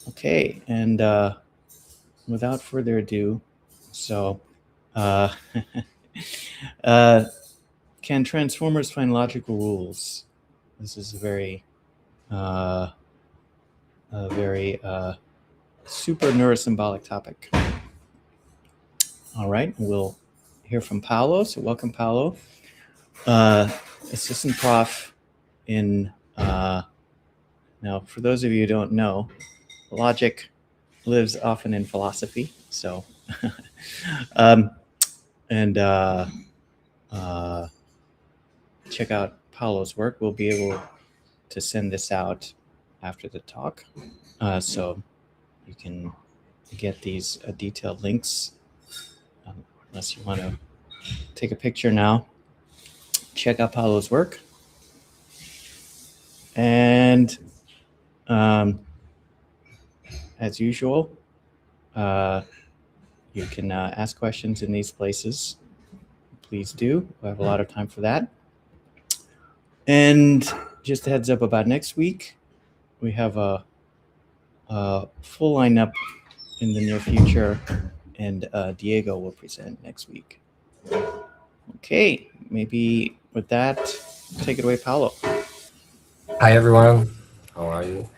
Okay, and without further ado, so can transformers find logical rules? This is a very super neurosymbolic topic. All right, we'll hear from Paulo. So welcome, Paulo, assistant prof in. Now, for those of you who don't know, logic lives often in philosophy. So, check out Paulo's work. We'll be able to send this out after the talk, so you can get these detailed links. Unless you want to take a picture now, check out Paulo's work. And as usual, you can ask questions in these places. Please do. We have a lot of time for that. And just a heads up about next week, we have a full lineup in the near future, and Diego will present next week. Okay, maybe with that, take it away, Paulo. Hi, everyone. How are you?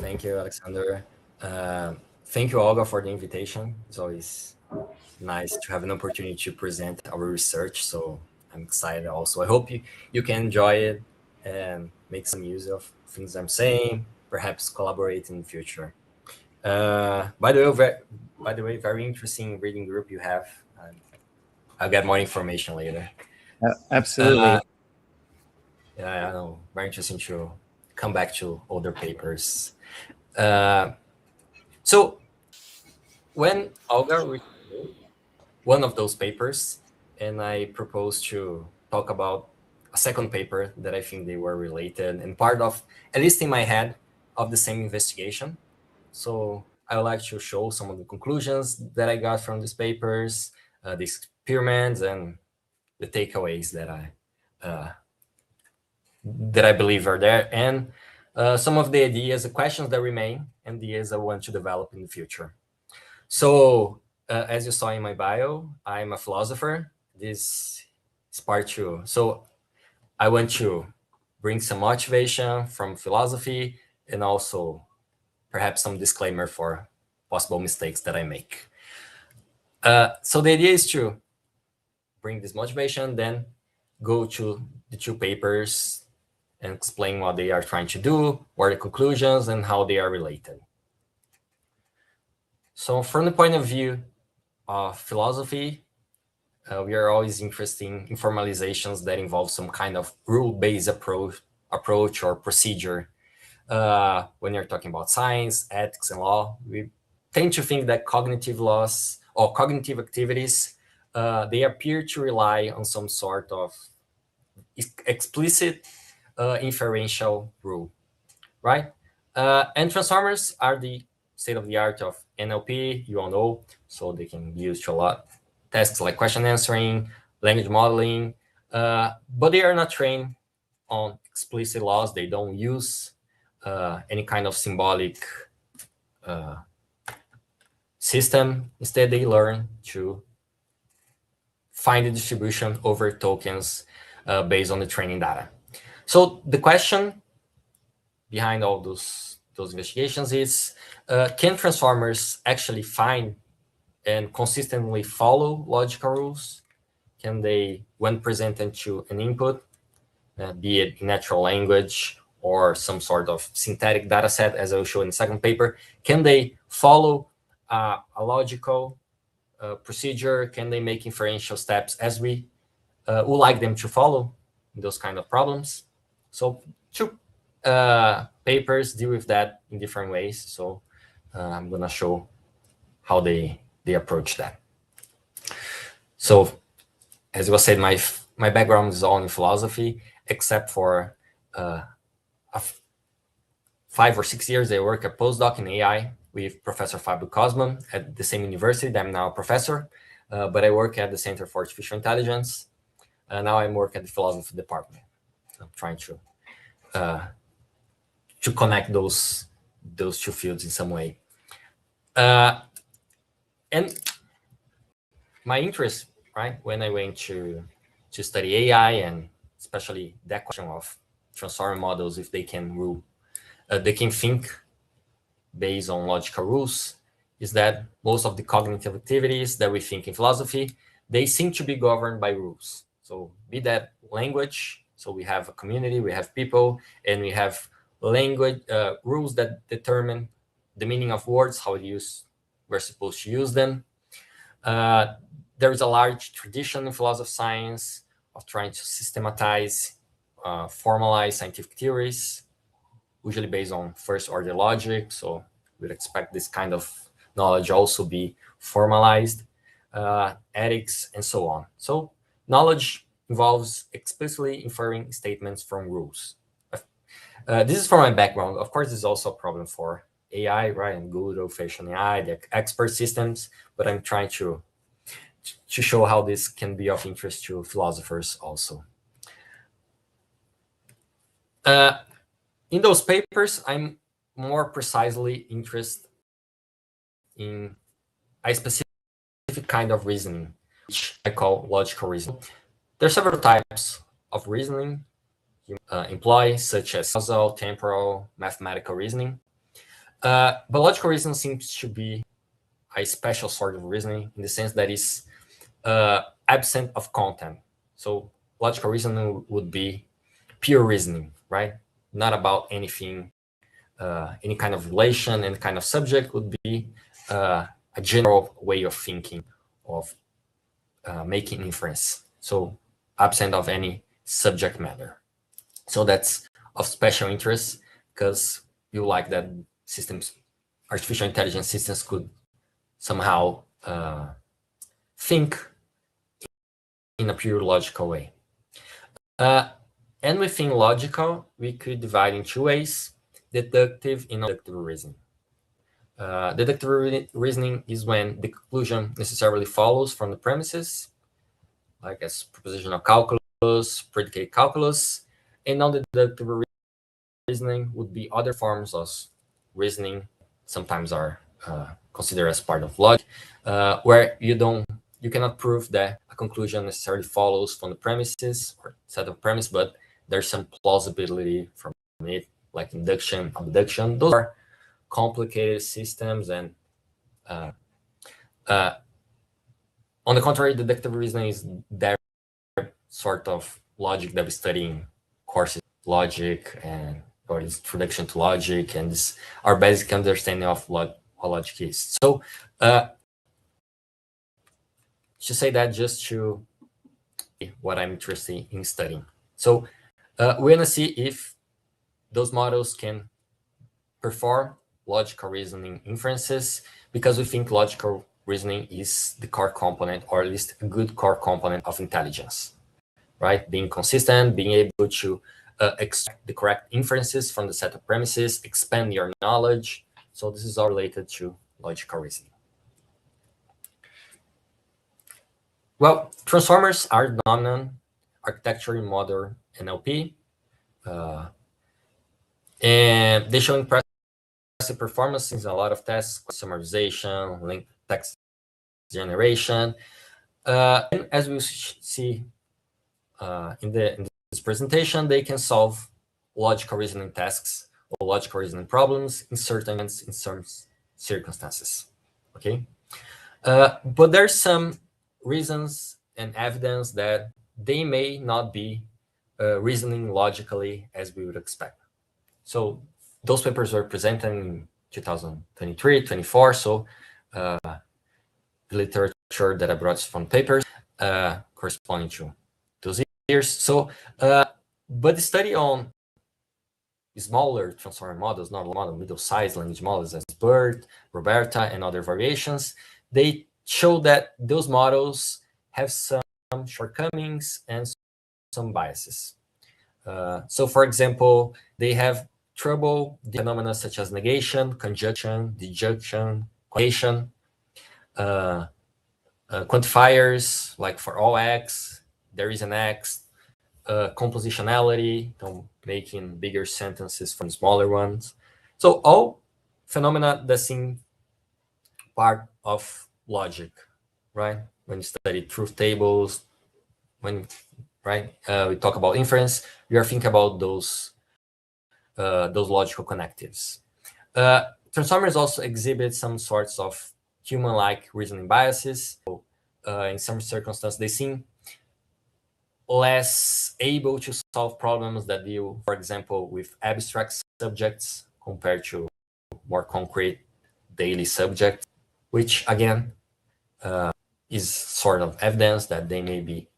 Thank you, Alexander. Thank you, Olga, for the invitation. It's always nice to have an opportunity to present our research, so I'm excited also. I hope you can enjoy it and make some use of things I'm saying, perhaps collaborate in the future. By the way, very interesting reading group you have. I'll get more information later. Absolutely. Yeah, I know. Very interesting to come back to older papers. So when Olga read one of those papers, and I proposed to talk about a second paper that I think they were related and part of, at least in my head, of the same investigation. So I would like to show some of the conclusions that I got from these papers, the experiments, and the takeaways that I believe are there, and some of the ideas, the questions that remain, and the ideas I want to develop in the future. So, as you saw in my bio, I'm a philosopher. This is part 2. So, I want to bring some motivation from philosophy and also perhaps some disclaimer for possible mistakes that I make. So, the idea is to bring this motivation, then go to the 2 papers and explain what they are trying to do, what are the conclusions, and how they are related. So from the point of view of philosophy, we are always interested in formalizations that involve some kind of rule-based approach or procedure. When you're talking about science, ethics, and law, we tend to think that cognitive laws or cognitive activities, they appear to rely on some sort of explicit inferential rule, right? And transformers are the state of the art of NLP, you all know, so they can be used to a lot. Tasks like question answering, language modeling, but they are not trained on explicit laws. They don't use any kind of symbolic system. Instead, they learn to find the distribution over tokens based on the training data. So the question behind all those investigations is, can transformers actually find and consistently follow logical rules? Can they, when presented to an input, be it natural language or some sort of synthetic data set, as I will show in the second paper, can they follow a logical procedure? Can they make inferential steps as we would like them to follow in those kind of problems? So 2 papers deal with that in different ways. So I'm going to show how they approach that. So as was said, my background is all in philosophy, except for 5 or 6 years I work a postdoc in AI with Professor Fabio Cosman at the same university that I'm now a professor, but I work at the Center for Artificial Intelligence. Now I work at the philosophy department. I'm trying to connect those those two fields in some way. And my interest, right, when I went to study AI, and especially that question of transformer models, if they can rule, they can think based on logical rules, is that most of the cognitive activities that we think in philosophy, they seem to be governed by rules. So be that language, so we have a community, we have people, and we have language rules that determine the meaning of words, how we're supposed to use them. There is a large tradition in philosophy of science of trying to systematize, formalize scientific theories, usually based on first order logic. So we'd expect this kind of knowledge also be formalized, ethics, and so on. So knowledge involves explicitly inferring statements from rules. This is from my background. Of course, this is also a problem for AI, right? And good old-fashioned AI, the expert systems, but I'm trying to show how this can be of interest to philosophers also. In those papers, I'm more precisely interested in a specific kind of reasoning, which I call logical reasoning. There are several types of reasoning you employ, such as causal, temporal, mathematical reasoning. But logical reasoning seems to be a special sort of reasoning in the sense that it's absent of content. So logical reasoning would be pure reasoning, right? Not about anything, any kind of relation, any kind of subject. Would be a general way of thinking, of making inference. So absent of any subject matter. So that's of special interest because you like that systems, artificial intelligence systems could somehow think in a pure logical way. And within logical, we could divide in two ways: deductive and non-deductive reasoning. Deductive reasoning is when the conclusion necessarily follows from the premises, like as propositional calculus, predicate calculus, and non-deductive reasoning would be other forms of reasoning, sometimes are considered as part of logic, where you cannot prove that a conclusion necessarily follows from the premises or set of premise, but there's some plausibility from it, like induction, abduction. Those are complicated systems, and on the contrary, deductive reasoning is that sort of logic that we study in courses, logic and or introduction to logic, and this our basic understanding of what logic is. So to say that just to what I'm interested in studying. So we're gonna see if those models can perform logical reasoning inferences, because we think logical reasoning is the core component, or at least a good core component of intelligence, right? Being consistent, being able to extract the correct inferences from the set of premises, expand your knowledge. So this is all related to logical reasoning. Well, transformers are the dominant architecture in modern NLP, and they show impressive performances in a lot of tests: summarization, link text generation. And as we see in this presentation, they can solve logical reasoning tasks or logical reasoning problems in certain circumstances. Okay, but there's some reasons and evidence that they may not be reasoning logically as we would expect. So those papers were presented in 2023, 24. So the literature that I brought from papers corresponding to those years. So, but the study on smaller transformer models, not model, middle-sized language models as BERT, Roberta, and other variations, they show that those models have some shortcomings and some biases. So, for example, they have trouble with phenomena such as negation, conjunction, disjunction, quotation, quantifiers, like for all x, there is an x, compositionality, making bigger sentences from smaller ones. So all phenomena that seem part of logic, right? When you study truth tables, we talk about inference, we are thinking about those logical connectives. Transformers also exhibit some sorts of human-like reasoning biases. So, in some circumstances, they seem less able to solve problems that deal, for example, with abstract subjects compared to more concrete daily subjects, which again is sort of evidence that they may be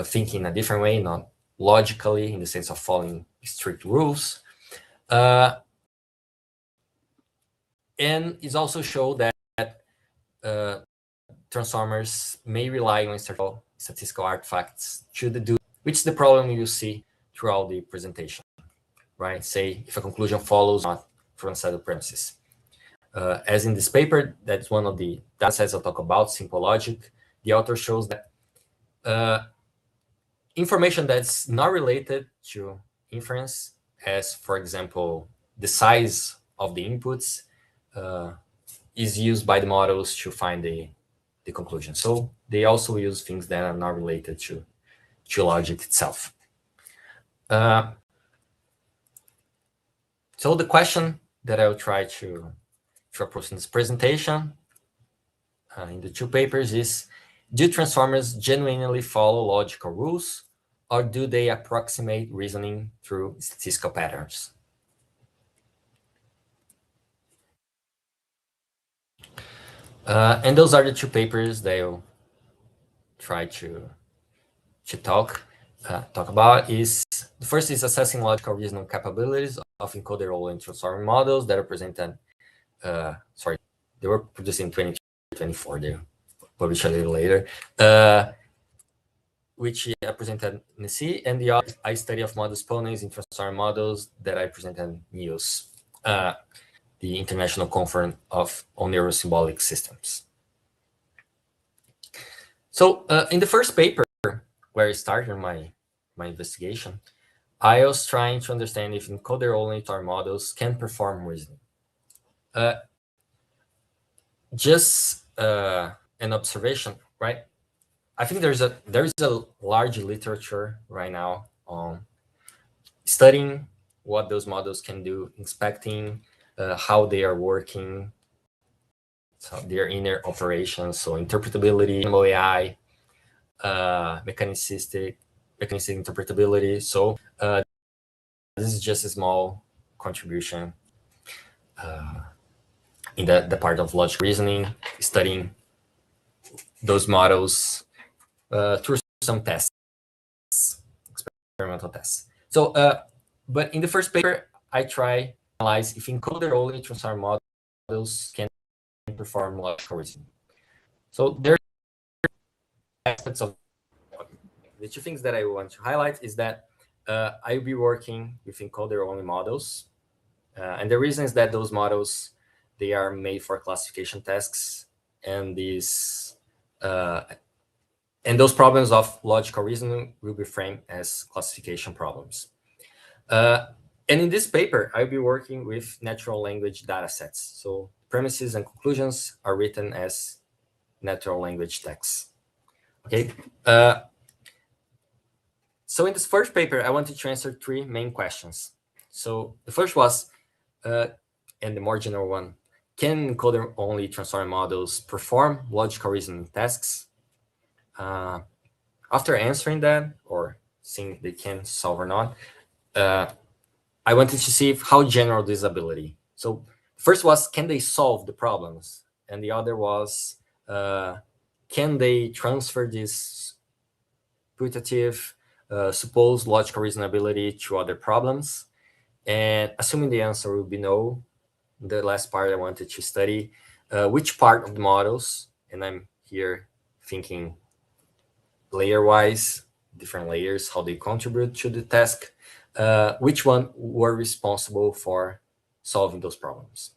thinking in a different way, not logically in the sense of following strict rules. And it also shows that transformers may rely on statistical artifacts to deduce, which is the problem you see throughout the presentation, right? Say if a conclusion follows not from a set of premises. As in this paper, that's one of the datasets I'll talk about, simple logic. The author shows that information that's not related to inference, as for example, the size of the inputs, is used by the models to find the conclusion. So they also use things that are not related to logic itself. So the question that I'll try to approach in this presentation in the two papers is, do transformers genuinely follow logical rules, or do they approximate reasoning through statistical patterns? And those are the two papers that I'll try to talk about. Is the first is assessing logical reasoning capabilities of encoder-only transformer models that are presented. They were produced in 2024. They were published a little later, which I presented in the C, and the other I study of model exponents in transformer models that I presented in NEOS, the International Conference on Neuro-Symbolic Systems. So in the first paper, where I started my investigation, I was trying to understand if encoder-only models can perform reasoning. Just an observation, right? I think there is a large literature right now on studying what those models can do, inspecting how they are working, so their inner operations, so interpretability, MOAI, mechanistic interpretability. So this is just a small contribution in the part of logical reasoning, studying those models through some tests, experimental tests. So, but in the first paper, I try to analyze if encoder-only transformer models can perform logical reasoning. So there are aspects of the two things that I want to highlight is that I'll be working with encoder-only models, and the reason is that those models, they are made for classification tasks, and these and those problems of logical reasoning will be framed as classification problems. And in this paper, I'll be working with natural language data sets. So premises and conclusions are written as natural language texts. Okay. So in this first paper, I wanted to answer three main questions. So the first was, and the more general one, can encoder-only transformer models perform logical reasoning tasks? After answering that, or seeing if they can solve or not, I wanted to see how general this ability. So first was, can they solve the problems? And the other was, can they transfer this putative, supposed logical reasonability to other problems? And assuming the answer would be no, the last part I wanted to study which part of the models, and I'm here thinking layer-wise, different layers, how they contribute to the task, which one were responsible for solving those problems.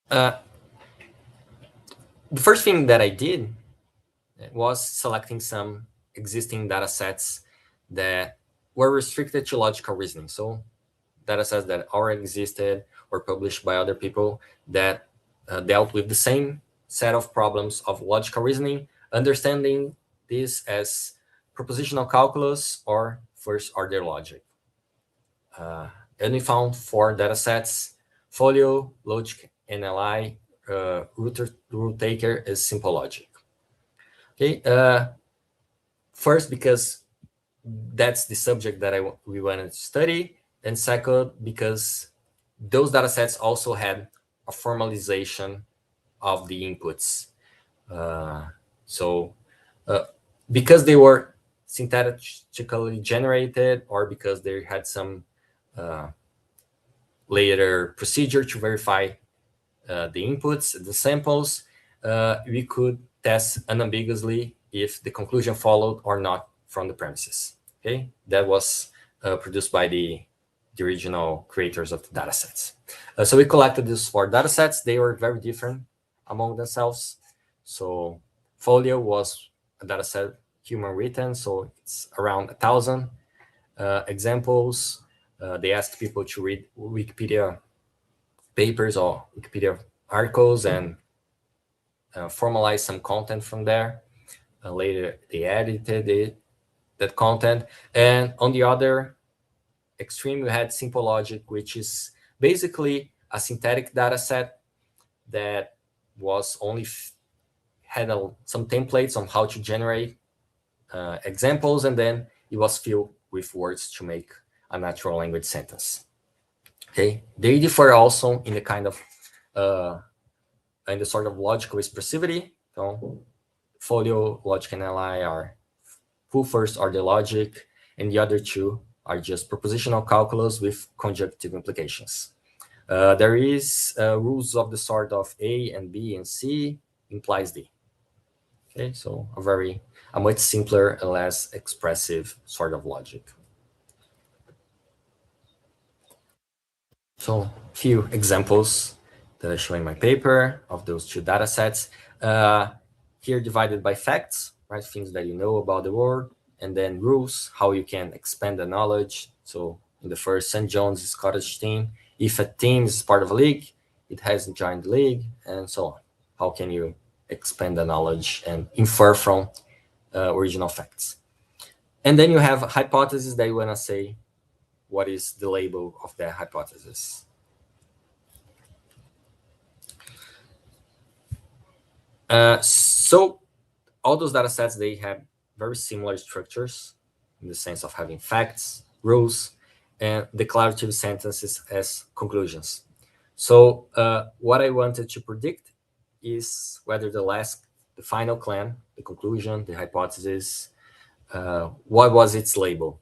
The first thing that I did was selecting some existing data sets that were restricted to logical reasoning. So data sets that already existed or published by other people that dealt with the same set of problems of logical reasoning, understanding this as propositional calculus or first-order logic. And we found 4 data sets: Folio, Logic, NLI, Rule Taker is Simple Logic. Okay, first, because that's the subject that we wanted to study, and second, because those data sets also had a formalization of the inputs. Because they were synthetically generated, or because they had some later procedure to verify the inputs, the samples, we could test unambiguously if the conclusion followed or not from the premises. Okay, that was produced by the original creators of the data sets. So we collected these 4 data sets. They were very different among themselves. So Folio was a data set human written, so it's around 1,000 examples. They asked people to read Wikipedia papers or Wikipedia articles and formalize some content from there. Later, they edited that content. And on the other extreme, we had Simple Logic, which is basically a synthetic data set that was only had some templates on how to generate examples, and then it was filled with words to make a natural language sentence. Okay, they differ also in the kind of in the sort of logical expressivity. So Folio, Logic, and NLI are full first-order logic, and the other 2 are just propositional calculus with conjunctive implications. There is rules of the sort of A and B and C implies D. Okay, so a much simpler and less expressive sort of logic. So a few examples that I show in my paper of those 2 data sets. Here divided by facts, right? Things that you know about the world, and then rules, how you can expand the knowledge. So in the first, St. John's Scottish team, if a team is part of a league, it hasn't joined the league, and so on. How can you expand the knowledge and infer from original facts? And then you have hypotheses that you want to say, what is the label of that hypothesis? So all those data sets, they have very similar structures in the sense of having facts, rules, and declarative sentences as conclusions. So what I wanted to predict is whether the final claim, the conclusion, the hypothesis, what was its label?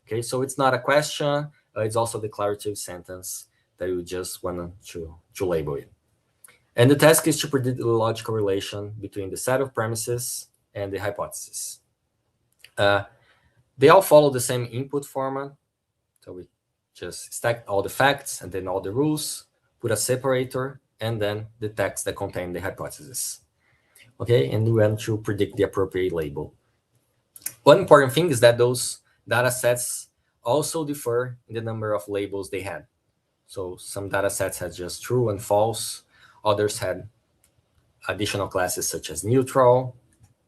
Okay, so it's not a question, it's also a declarative sentence that you just want to label it. And the task is to predict the logical relation between the set of premises and the hypothesis. They all follow the same input format. So we just stack all the facts and then all the rules, put a separator, and then the text that contain the hypothesis. Okay, and we want to predict the appropriate label. One important thing is that those data sets also differ in the number of labels they had. So some data sets had just true and false. Others had additional classes such as neutral,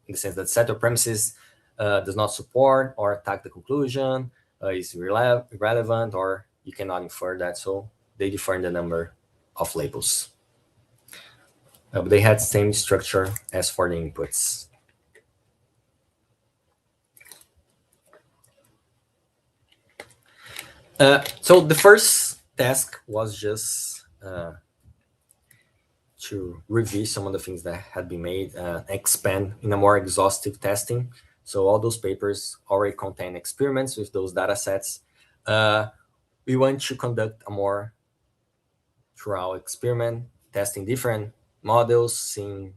in the sense that set of premises does not support or attack the conclusion, is irrelevant, or you cannot infer that. So they differ in the number of labels. But they had the same structure as for the inputs. So the first task was just to review some of the things that had been made, expand in a more exhaustive testing. So all those papers already contain experiments with those data sets. We want to conduct a more thorough experiment, testing different models, seeing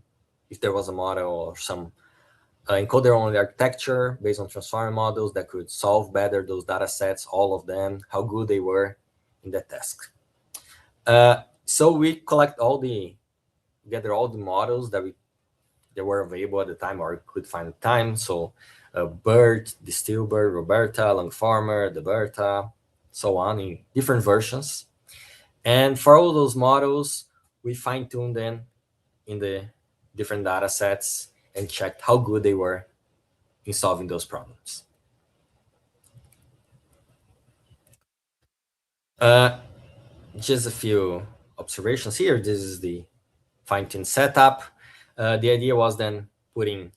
if there was a model or some encoder-only architecture based on transformer models that could solve better those data sets, all of them, how good they were in that task. So we collect gather all the models that were available at the time or could find at the time. So Bert, the Stilbert, Roberta, Langfarmer, the Berta, so on, in different versions. And for all those models, we fine-tuned them in the different data sets and checked how good they were in solving those problems. Just a few observations here. This is the fine-tuned setup. The idea was then putting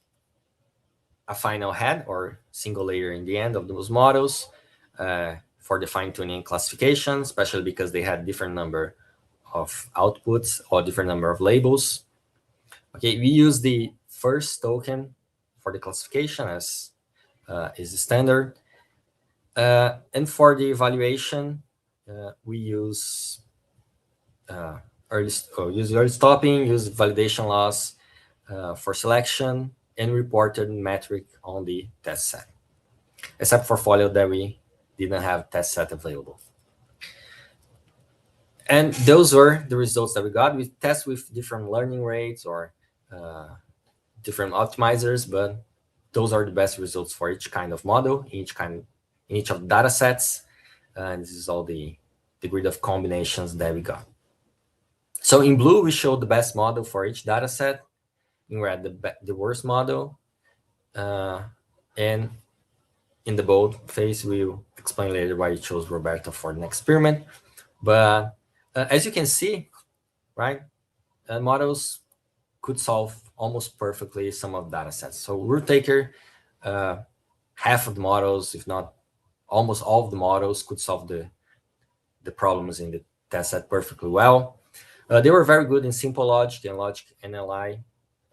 a final head or single layer in the end of those models for the fine-tuning classification, especially because they had different number of outputs or different number of labels. Okay, we use the first token for the classification as is the standard. And for the evaluation, we use early stopping, use validation loss for selection, and reported metric on the test set, except for folio that we didn't have test set available. And those were the results that we got. We test with different learning rates or different optimizers, but those are the best results for each kind of model, in each of the data sets. And this is all the grid of combinations that we got. So in blue, we showed the best model for each data set. In red, the worst model. And in the bold phase, we'll explain later why we chose Roberto for the next experiment. But as you can see, right, models could solve almost perfectly some of the data sets. So RuleTaker, half of the models, if not almost all of the models, could solve the problems in the test set perfectly well. They were very good in simple logic and logic NLI.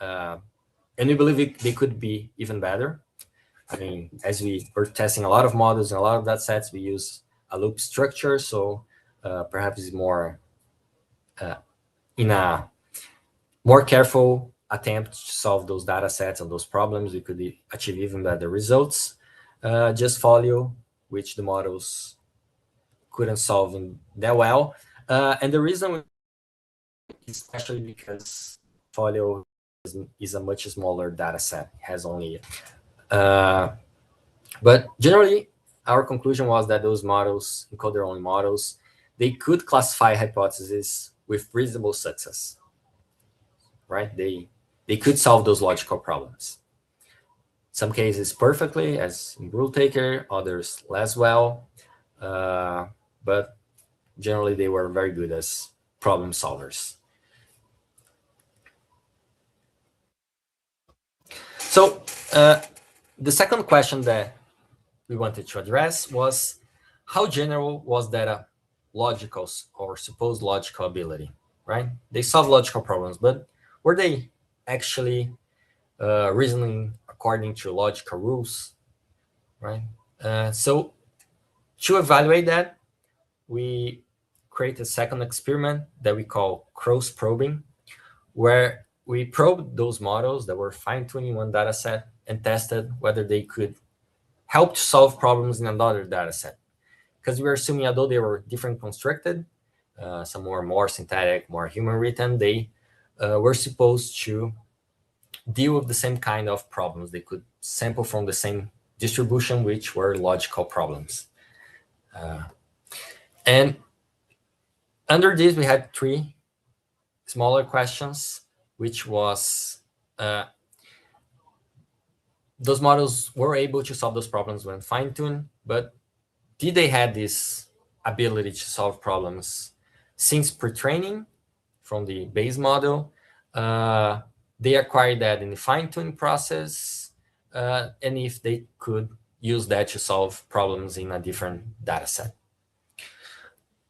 And we believe they could be even better. I mean, as we were testing a lot of models and a lot of data sets, we use a loop structure. So perhaps it's more in a more careful attempt to solve those data sets and those problems, we could achieve even better results. Just folio, which the models couldn't solve that well. And the reason is especially because folio is a much smaller data set. It has only, but generally our conclusion was that those models, encoder-only models, they could classify hypotheses with reasonable success, right? They could solve those logical problems. Some cases perfectly, as in RuleTaker, others less well, but generally they were very good as problem solvers. So the second question that we wanted to address was, how general was that logical or supposed logical ability, right? They solve logical problems, but were they actually reasoning according to logical rules, right? So to evaluate that, we create a second experiment that we call cross-probing, where we probed those models that were fine-tuning one data set and tested whether they could help to solve problems in another data set. Because we were assuming, although they were different constructed, some were more synthetic, more human written, they were supposed to deal with the same kind of problems. They could sample from the same distribution, which were logical problems. And under this, we had three smaller questions, which was, those models were able to solve those problems when fine-tuned, but did they have this ability to solve problems since pre-training from the base model? They acquired that in the fine-tuning process, and if they could use that to solve problems in a different data set.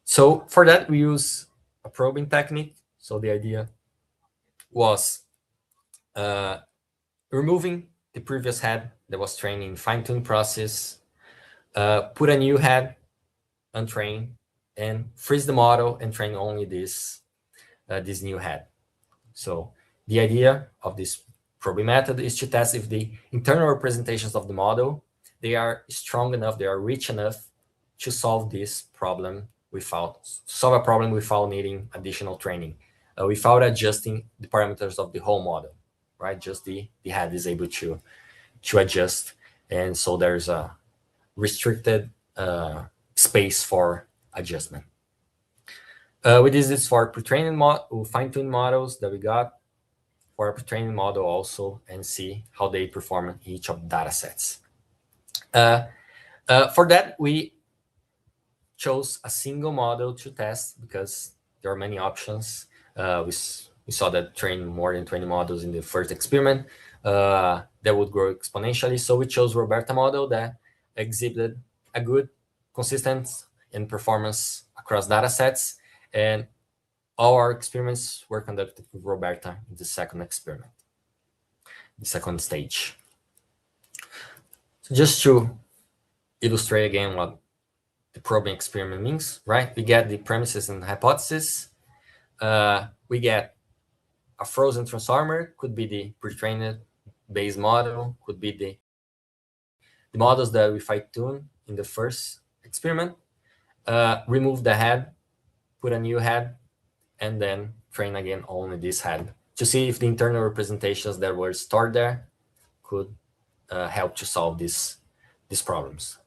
So for that, we use a probing technique. So the idea was removing the previous head that was trained in fine-tune process, put a new head, untrain, and freeze the model and train only this new head. So the idea of this probing method is to test if the internal representations of the model, they are strong enough, they are rich enough to solve this problem solve a problem without needing additional training, without adjusting the parameters of the whole model, right? Just the head is able to adjust. And so there's a restricted space for adjustment. We did this for pre-training fine-tuned models that we got for a pre-training model also, and see how they perform in each of the data sets. For that, we chose a single model to test because there are many options. We saw that train more than 20 models in the first experiment that would grow exponentially. So we chose Roberta model that exhibited a good consistency in performance across data sets. And all our experiments were conducted with Roberta in the second experiment, the second stage. So just to illustrate again what the probing experiment means, right? We get the premises and hypothesis. We get a frozen transformer, could be the pre-trained base model, could be the models that we fine-tune in the first experiment. Remove the head, put a new head, and then train again only this head to see if the internal representations that were stored there could help to solve these problems.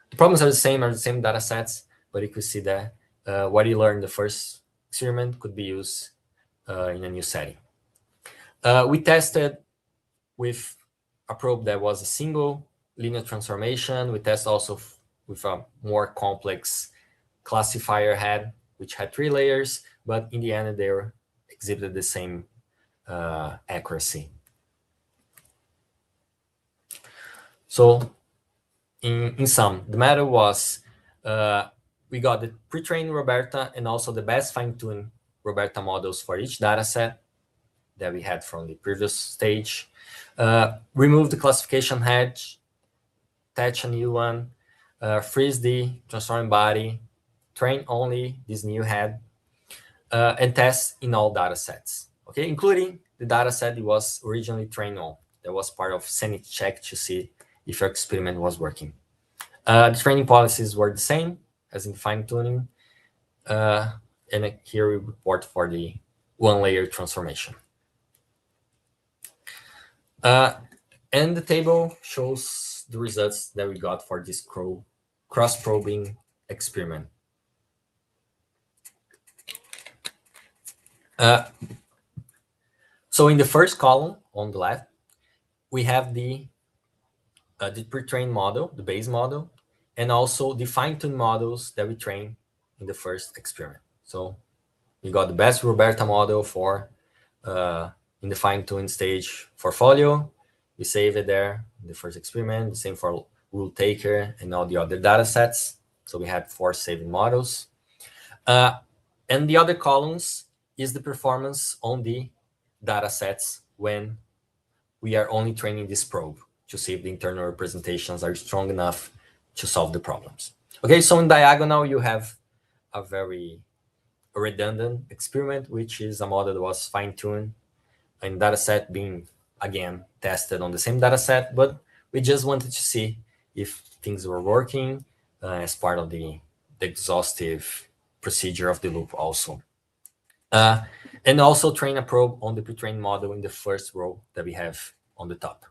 The problems are the same data sets, but you could see that what you learned in the first experiment could be used in a new setting. We tested with a probe that was a single linear transformation. We tested also with a more complex classifier head, which had 3 layers, but in the end, they exhibited the same accuracy. So in sum, the matter was we got the pre-trained Roberta and also the best fine-tuned Roberta models for each data set that we had from the previous stage. Remove the classification head, attach a new one, freeze the transforming body, train only this new head, and test in all data sets, okay, including the data set it was originally trained on. That was part of sanity check to see if your experiment was working. The training policies were the same as in fine-tuning, and here we report for the 1-layer transformation. And the table shows the results that we got for this cross-probing experiment. So in the first column on the left, we have the pre-trained model, the base model, and also the fine-tuned models that we trained in the first experiment. So we got the best Roberta model for in the fine-tuned stage for folio. We save it there in the first experiment. The same for rule taker and all the other data sets. So we had 4 saving models. And the other columns is the performance on the data sets when we are only training this probe to see if the internal representations are strong enough to solve the problems. Okay, so in diagonal, you have a very redundant experiment, which is a model that was fine-tuned and data set being, again, tested on the same data set, but we just wanted to see if things were working as part of the exhaustive procedure of the loop also. And also train a probe on the pre-trained model in the first row that we have on the top.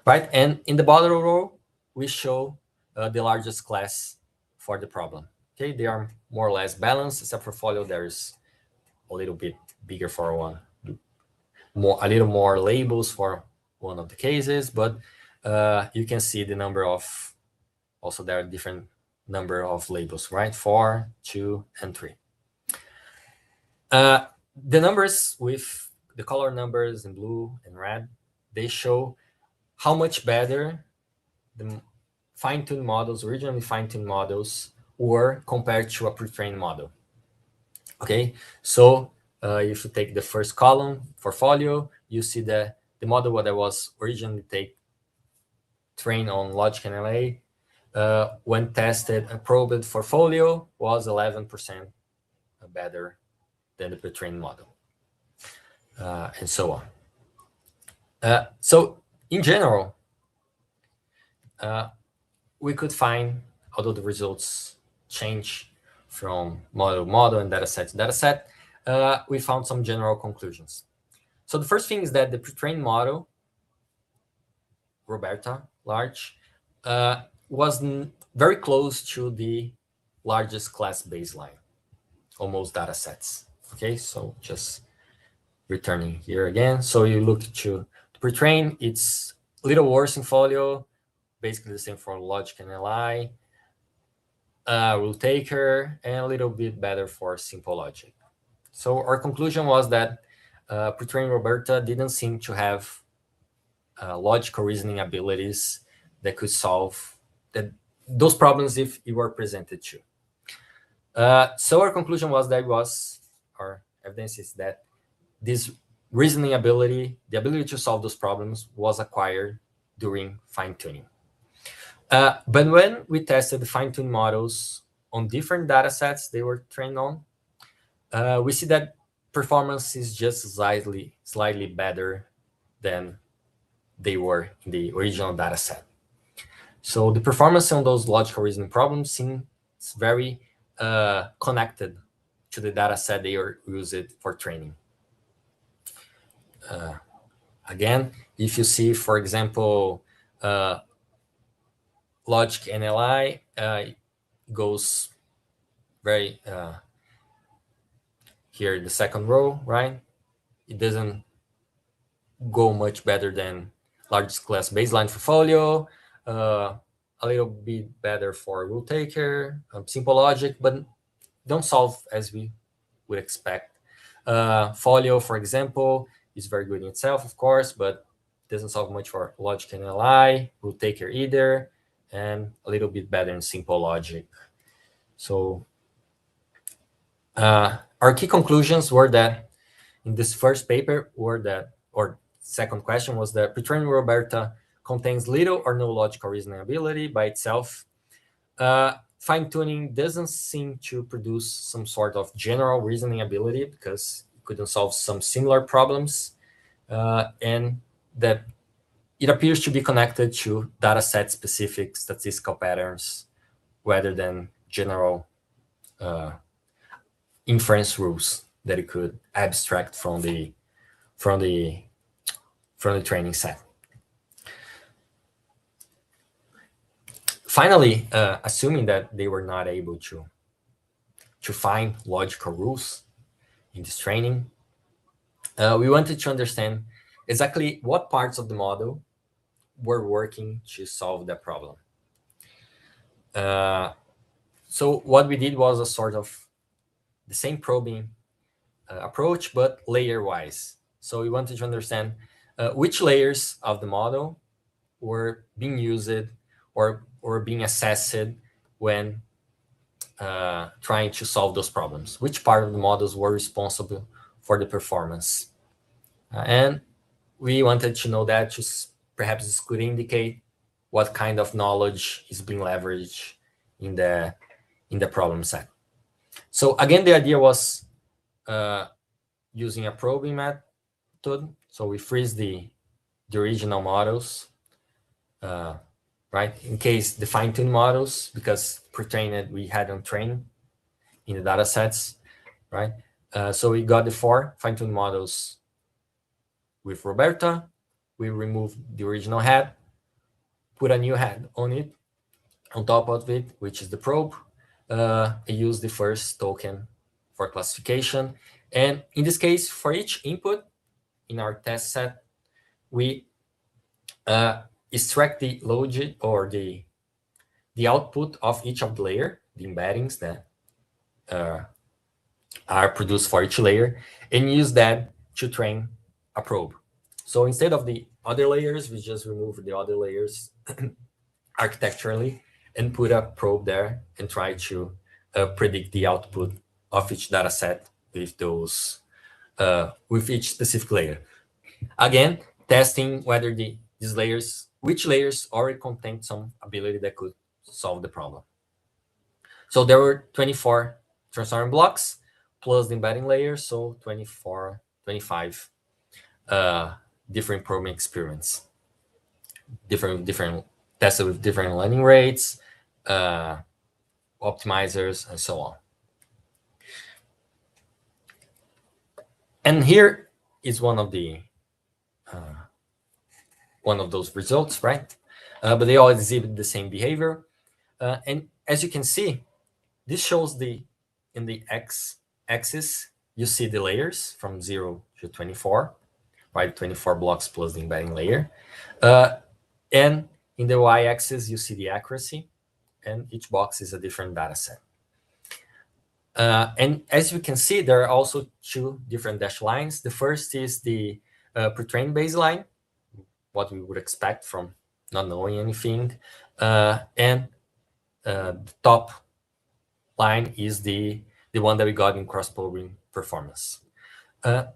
Right, and in the bottom row, we show the largest class for the problem. Okay, they are more or less balanced, except for folio, there's a little bit bigger for one, a little more labels for one of the cases, but you can see the number of, also there are different number of labels, right? 4, 2, and 3. The numbers with the color numbers in blue and red, they show how much better the fine-tuned models, originally fine-tuned models, were compared to a pre-trained model. Okay, so if you take the first column for folio, you see that the model that was originally trained on logic and LA, when tested and probed for folio, was 11% better than the pre-trained model, and so on. So in general, we could find, although the results change from model to model and data set to data set, we found some general conclusions. So the first thing is that the pre-trained model, Roberta, large, was very close to the largest class baseline on most data sets. Okay, so just returning here again. So you look to pre-train, it's a little worse in Folio, basically the same for logic and LI, rule taker, and a little bit better for simple logic. So our conclusion was that pre-trained Roberta didn't seem to have logical reasoning abilities that could solve those problems if it were presented to. So our conclusion was that our evidence is that this reasoning ability, the ability to solve those problems, was acquired during fine-tuning. But when we tested the fine-tuned models on different data sets they were trained on, we see that performance is just slightly better than they were in the original data set. So the performance on those logical reasoning problems seems very connected to the data set they use it for training. Again, if you see, for example, logic and LI goes very here in the second row, right? It doesn't go much better than largest class baseline for Folio, a little bit better for rule taker, simple logic, but don't solve as we would expect. Folio, for example, is very good in itself, of course, but doesn't solve much for logic and LI, rule taker either, and a little bit better in simple logic. So our key conclusions were that in this first paper or second question was that pre-trained Roberta contains little or no logical reasoning ability by itself. Fine-tuning doesn't seem to produce some sort of general reasoning ability because it couldn't solve some similar problems, and that it appears to be connected to data set specific statistical patterns rather than general inference rules that it could abstract from the training set. Finally, assuming that they were not able to find logical rules in this training, we wanted to understand exactly what parts of the model were working to solve that problem. So what we did was a sort of the same probing approach, but layer-wise. So we wanted to understand which layers of the model were being used or being assessed when trying to solve those problems. Which part of the models were responsible for the performance? And we wanted to know that perhaps this could indicate what kind of knowledge is being leveraged in the problem set. So again, the idea was using a probing method. So we freeze the original models, right? In case the fine-tuned models, because pre-trained we hadn't trained in the data sets, right? So we got the 4 fine-tuned models with Roberta. We removed the original head, put a new head on it, on top of it, which is the probe. Use the first token for classification. And in this case, for each input in our test set, we extract the logit or the output of each of the layer, the embeddings that are produced for each layer, and use that to train a probe. So instead of the other layers, we just remove the other layers architecturally and put a probe there and try to predict the output of each data set with those with each specific layer. Again, testing whether these layers, which layers already contain some ability that could solve the problem. So there were 24 transformer blocks plus the embedding layer, so 25 different probing experiments, different tested with different learning rates, optimizers, and so on. And here is one of those results, right? but they all exhibit the same behavior. And as you can see, this shows in the x-axis, you see the layers from 0 to 24, right? 24 blocks plus the embedding layer. And in the y-axis, you see the accuracy, and each box is a different data set. And as you can see, there are also two different dashed lines. The first is the pre-trained baseline, what we would expect from not knowing anything. And the top line is the one that we got in cross-probing performance. And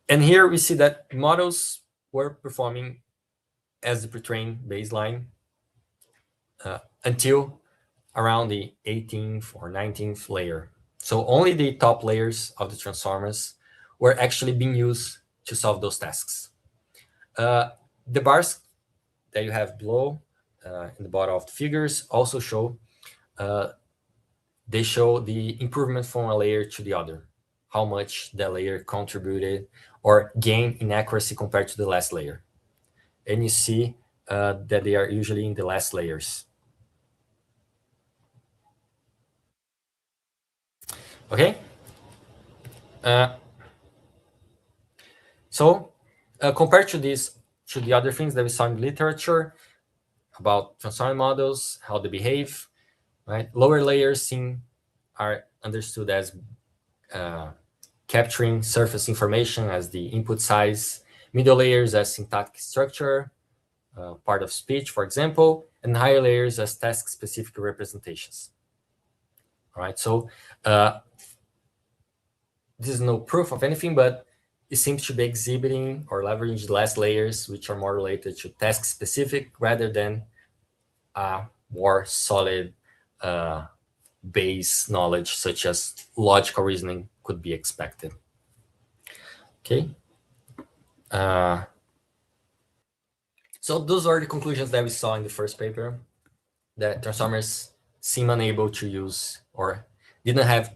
here we see that models were performing as the pre-trained baseline until around the 18th or 19th layer. So only the top layers of the transformers were actually being used to solve those tasks. The bars that you have below in the bottom of the figures also show they show the improvement from a layer to the other, how much that layer contributed or gained in accuracy compared to the last layer. And you see that they are usually in the last layers. Okay. So compared to the other things that we saw in the literature about transformer models, how they behave, right? Lower layers are understood as capturing surface information as the input size, middle layers as syntactic structure, part of speech, for example, and higher layers as task-specific representations. All right, so this is no proof of anything, but it seems to be exhibiting or leveraging the last layers, which are more related to task-specific rather than more solid base knowledge, such as logical reasoning could be expected. Okay. So those are the conclusions that we saw in the first paper, that transformers seem unable to use or didn't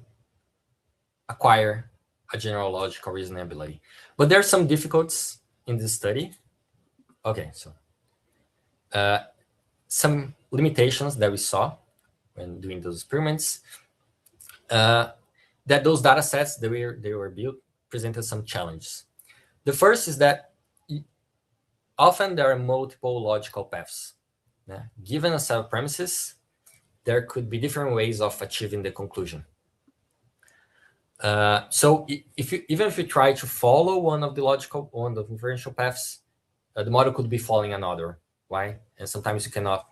acquire a general logical reasoning ability. But there are some difficulties in this study. Okay, so some limitations that we saw when doing those experiments, that those data sets that they were built presented some challenges. The first is that often there are multiple logical paths. Given a set of premises, there could be different ways of achieving the conclusion. So even if you try to follow one of the inferential paths, the model could be following another, right? And sometimes you cannot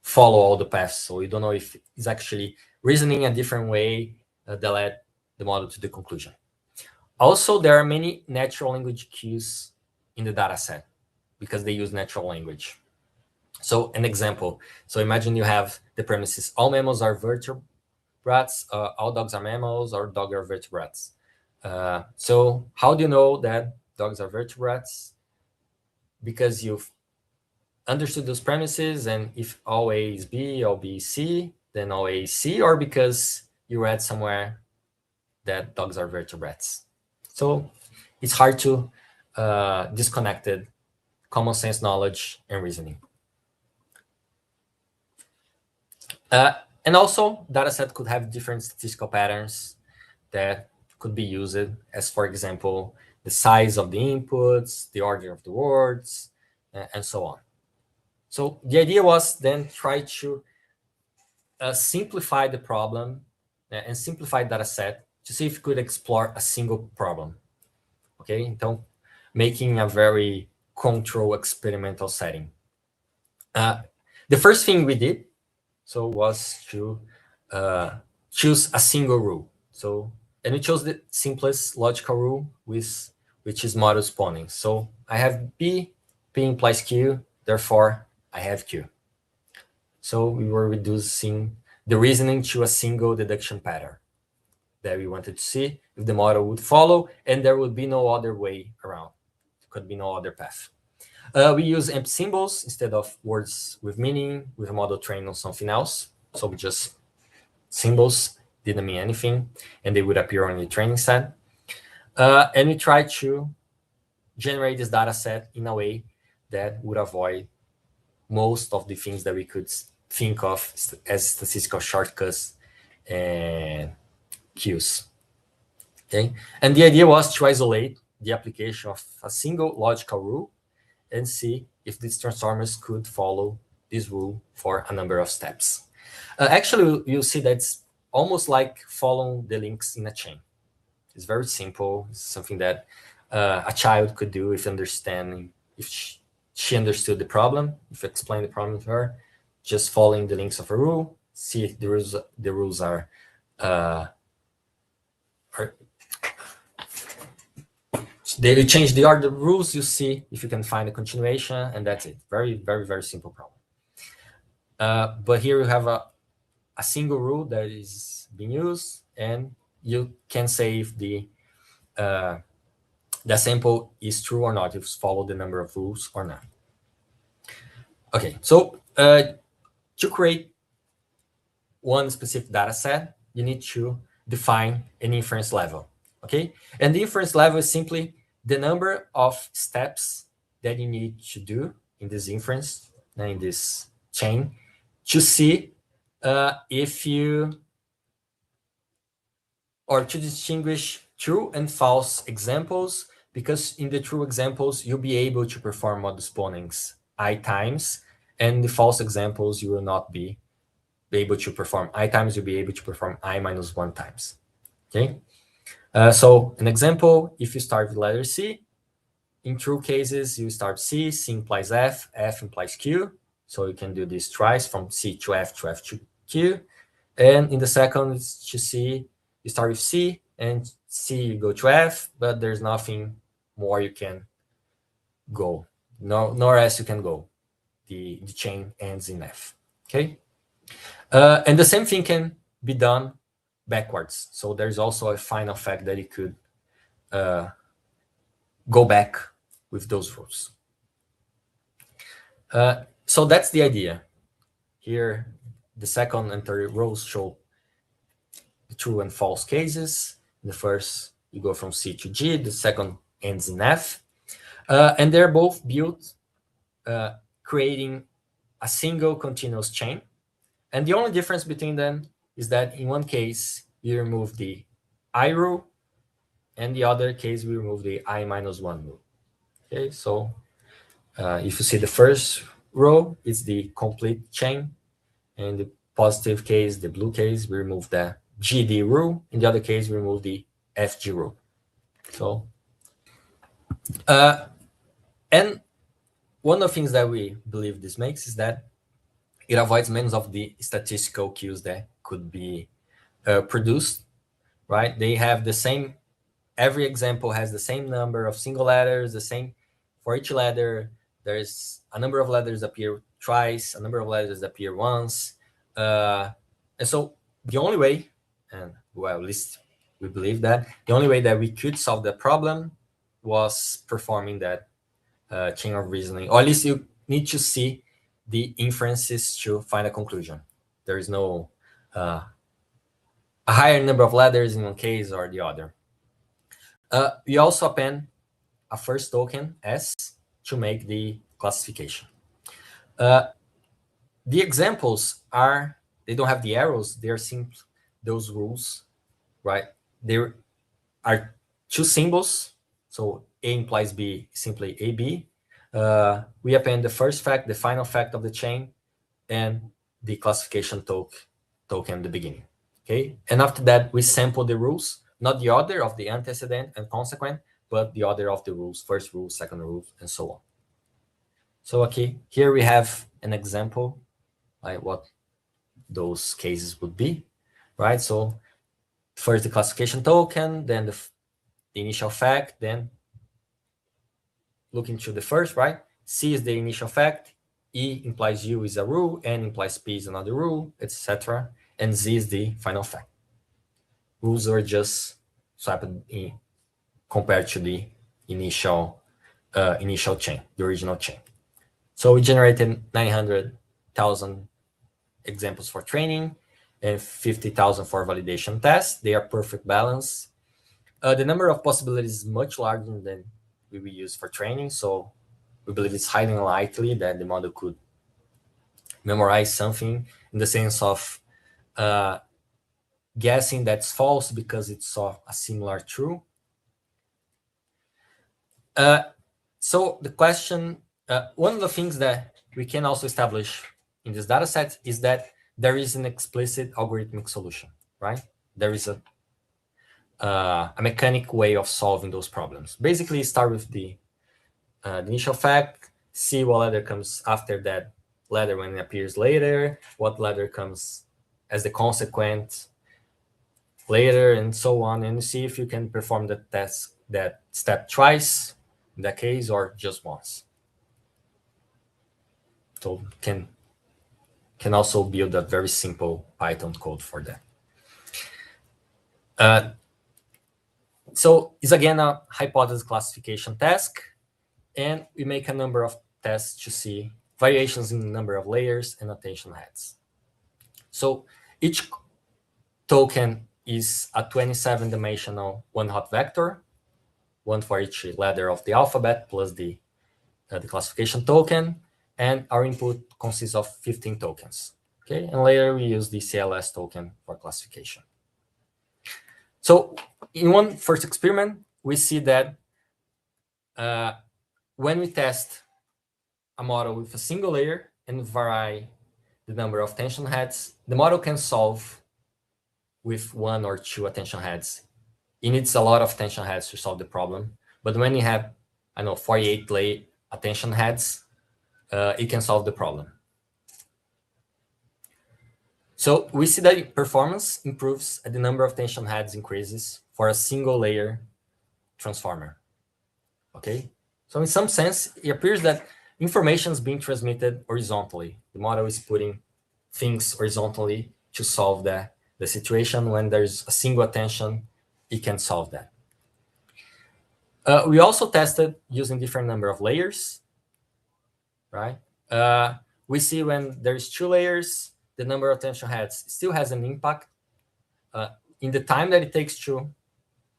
follow all the paths, so you don't know if it's actually reasoning a different way that led the model to the conclusion. Also, there are many natural language cues in the data set because they use natural language. So an example, so imagine you have the premises, all mammals are vertebrates, all dogs are mammals, or dogs are vertebrates. So how do you know that dogs are vertebrates? Because you've understood those premises, and if all A is B, all B is C, then all A is C, or because you read somewhere that dogs are vertebrates. So it's hard to disconnect common sense knowledge and reasoning. And also, dataset could have different statistical patterns that could be used, as for example, the size of the inputs, the order of the words, and so on. So the idea was then try to simplify the problem and simplify data set to see if we could explore a single problem. Okay, então making a very controlled experimental setting. The first thing we did was to choose a single rule. And we chose the simplest logical rule, which is model spawning. So I have B implies Q, therefore I have Q. So we were reducing the reasoning to a single deduction pattern that we wanted to see if the model would follow, and there would be no other way around. There could be no other path. We use empty symbols instead of words with meaning with a model trained on something else. So we just symbols didn't mean anything, and they would appear on the training set. And we try to generate this data set in a way that would avoid most of the things that we could think of as statistical shortcuts and queues. Okay, and the idea was to isolate the application of a single logical rule and see if these transformers could follow this rule for a number of steps. Actually, you'll see that's almost like following the links in a chain. It's very simple. It's something that a child could do if she understood the problem, if you explain the problem to her, just following the links of a rule, see if the rules are they change the order of rules, you see if you can find a continuation, and that's it. Very, very, very simple problem. But here you have a single rule that is being used, and you can say if the sample is true or not, if it's follow the number of rules or not. Okay, so to create one specific data set, you need to define an inference level. Okay, and the inference level is simply the number of steps that you need to do in this inference, in this chain, to see if you, or to distinguish true and false examples, because in the true examples, you'll be able to perform modus ponens I times, and the false examples, you will not be able to perform I times, you'll be able to perform I minus 1 times. Okay. So an example, if you start with letter C, in true cases, you start C, C implies F, F implies Q. So you can do this twice from C to F to Q. And in the second, it's to C, you start with C, and C you go to F, but there's nothing more you can go, nor else you can go. The chain ends in F, okay? And the same thing can be done backwards. So there's also a final fact that it could go back with those rules. So that's the idea. Here, the second and third rows show the true and false cases. The first, you go from C to G. The second ends in F. And they're both built creating a single continuous chain. And the only difference between them is that in one case, you remove the I rule, and the other case, we remove the I minus 1 rule. Okay, so if you see the first row, it's the complete chain. In the positive case, the blue case, we remove the GD rule. In the other case, we remove the FG rule. So, and one of the things that we believe this makes is that it avoids many of the statistical queues that could be produced, right? They have the same, every example has the same number of single letters, the same for each letter. There's a number of letters appear twice, a number of letters appear once. And so the only way, and well, at least we believe that, the only way that we could solve the problem was performing that chain of reasoning, or at least you need to see the inferences to find a conclusion. There is no a higher number of letters in one case or the other. We also append a first token S to make the classification. The examples are, they don't have the arrows, they are simply those rules, right? There are two symbols. So A implies B, simply AB. We append the first fact, the final fact of the chain, and the classification token at the beginning. Okay, and after that, we sample the rules, not the order of the antecedent and consequent, but the order of the rules, first rule, second rule, and so on. So okay, here we have an example, like what those cases would be, right? So first the classification token, then the initial fact, then looking to the first, right? C is the initial fact, E implies U is a rule, N implies P is another rule, etc. And Z is the final fact. Rules are just swapped in compared to the initial chain, the original chain. So we generated 900,000 examples for training and 50,000 for validation tests. They are perfect balance. The number of possibilities is much larger than we use for training. So we believe it's highly unlikely that the model could memorize something in the sense of guessing that's false because it saw a similar true. So the question, one of the things that we can also establish in this data set is that there is an explicit algorithmic solution, right? There is a mechanic way of solving those problems. Basically, start with the initial fact, see what letter comes after that letter when it appears later, what letter comes as the consequence later, and so on, and see if you can perform that step twice in that case or just once. So can also build a very simple Python code for that. So it's again a hypothesis classification task, and we make a number of tests to see variations in the number of layers and attention heads. So each token is a 27-dimensional one-hot vector, one for each letter of the alphabet plus the classification token, and our input consists of 15 tokens. Okay, and later we use the CLS token for classification. So in one first experiment, we see that when we test a model with a single layer and vary the number of attention heads, the model can solve with 1 or 2 attention heads. It needs a lot of attention heads to solve the problem. But when you have, 48 attention heads, it can solve the problem. So we see that performance improves as the number of attention heads increases for a single layer transformer. Okay, so in some sense, it appears that information is being transmitted horizontally. The model is putting things horizontally to solve the situation. When there's a single attention, it can solve that. We also tested using different number of layers, right? We see when there's 2 layers, the number of attention heads still has an impact in the time that it takes to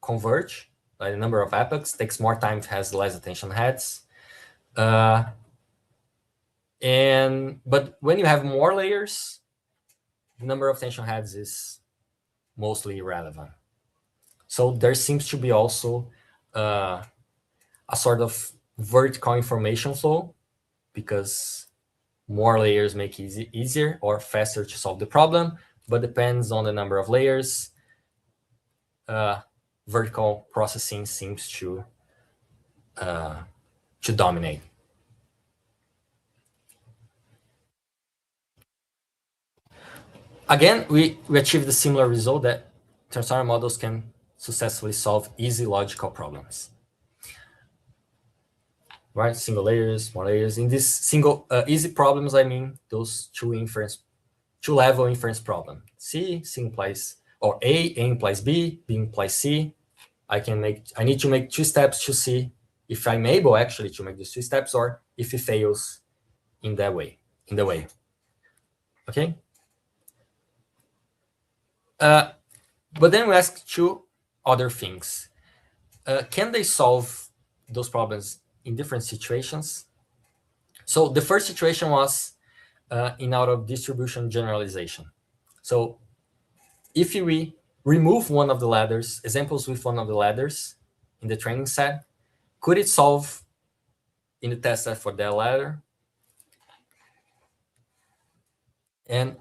converge. Like the number of epochs takes more time, it has less attention heads. But when you have more layers, the number of attention heads is mostly irrelevant. So there seems to be also a sort of vertical information flow, because more layers make it easier or faster to solve the problem, but depends on the number of layers. Vertical processing seems to dominate. Again, we achieved a similar result that transformer models can successfully solve easy logical problems. Right, single layers, more layers. In this single easy problems, I mean those two-level inference problem. C implies, or A implies B implies C. I need to make 2 steps to see if I'm able actually to make these 2 steps, or if it fails in the way. Okay. But then we ask 2 other things. Can they solve those problems in different situations? So the first situation was in out-of-distribution generalization. So if we remove one of the ladders, examples with one of the ladders in the training set, could it solve in the test set for that ladder? And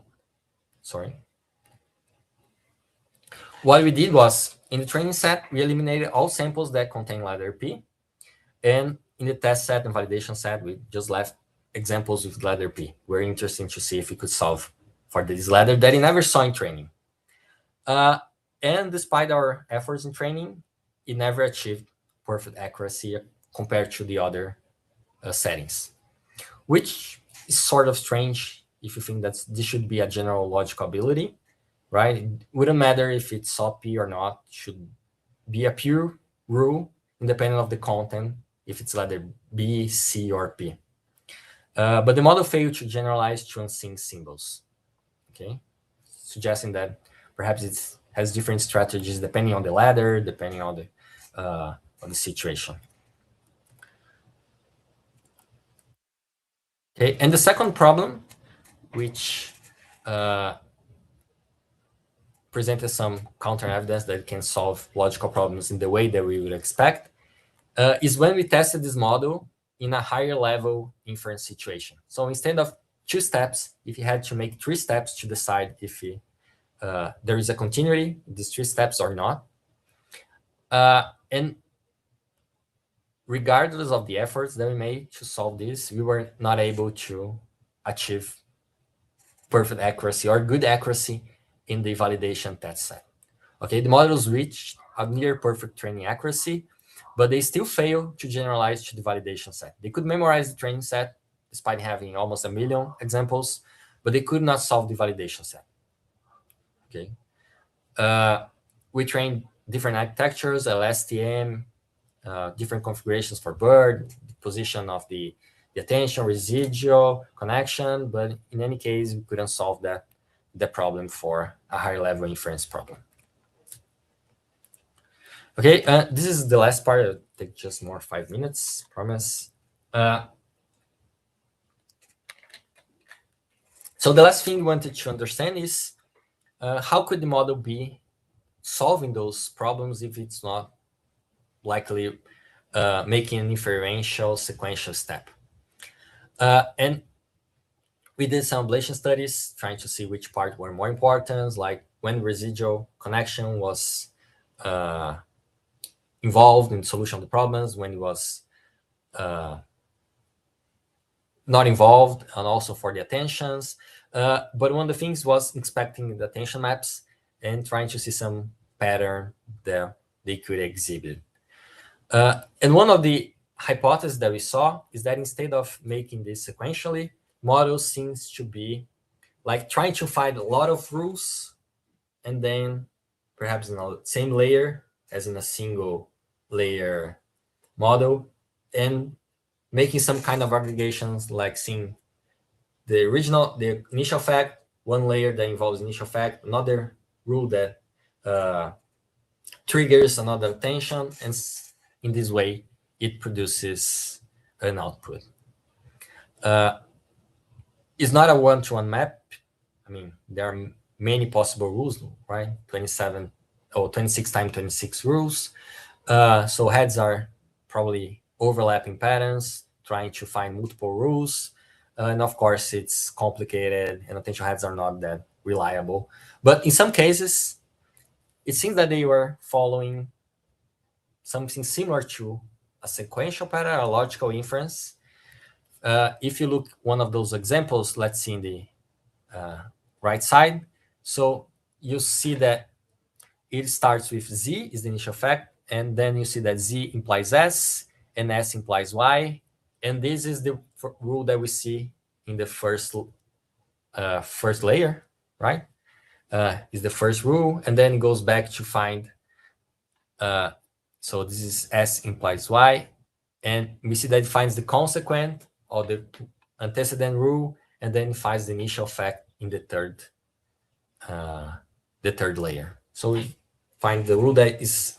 what we did was, in the training set, we eliminated all samples that contain ladder P. And in the test set and validation set, we just left examples with ladder P. We're interested to see if we could solve for this ladder that it never saw in training. And despite our efforts in training, it never achieved perfect accuracy compared to the other settings, which is sort of strange if you think that this should be a general logical ability, right? It wouldn't matter if it saw P or not. It should be a pure rule, independent of the content, if it's ladder B, C, or P. But the model failed to generalize to unseen symbols, okay? Suggesting that perhaps it has different strategies depending on the ladder, depending on the situation. Okay, and the second problem, which presented some counter evidence that it can solve logical problems in the way that we would expect, is when we tested this model in a higher level inference situation. So instead of 2 steps, if you had to make 3 steps to decide if there is a continuity in these 3 steps or not. And regardless of the efforts that we made to solve this, we were not able to achieve perfect accuracy or good accuracy in the validation test set. Okay, the models reached a near perfect training accuracy, but they still fail to generalize to the validation set. They could memorize the training set despite having almost 1 million examples, but they could not solve the validation set. Okay, we trained different architectures, LSTM, different configurations for BERT, the position of the attention, residual, connection, but in any case, we couldn't solve the problem for a higher level inference problem. Okay, this is the last part. It'll take just more 5 minutes, promise. So the last thing we wanted to understand is how could the model be solving those problems if it's not likely making an inferential sequential step. And we did some ablation studies trying to see which part were more important, like when residual connection was involved in solution of the problems, when it was not involved, and also for the attentions. But one of the things was inspecting the attention maps and trying to see some pattern that they could exhibit. And one of the hypotheses that we saw is that instead of making this sequentially, model seems to be like trying to find a lot of rules and then perhaps in the same layer as in a single layer model, and making some kind of aggregations, like seeing the initial fact, one layer that involves initial fact, another rule that triggers another attention, and in this way, it produces an output. It's not a one-to-one map. I mean, there are many possible rules, right? 27 or 26 times 26 rules. So heads are probably overlapping patterns, trying to find multiple rules. And of course, it's complicated, and attention heads are not that reliable. But in some cases, it seems that they were following something similar to a sequential pattern, a logical inference. If you look one of those examples, let's see in the right side. So you see that it starts with Z is the initial fact, and then you see that Z implies S, and S implies Y, and this is the rule that we see in the first layer, right? Is the first rule, and then it goes back to find. So this is S implies Y, and we see that it finds the consequent of the antecedent rule, and then it finds the initial fact in the third layer. So we find the rule that is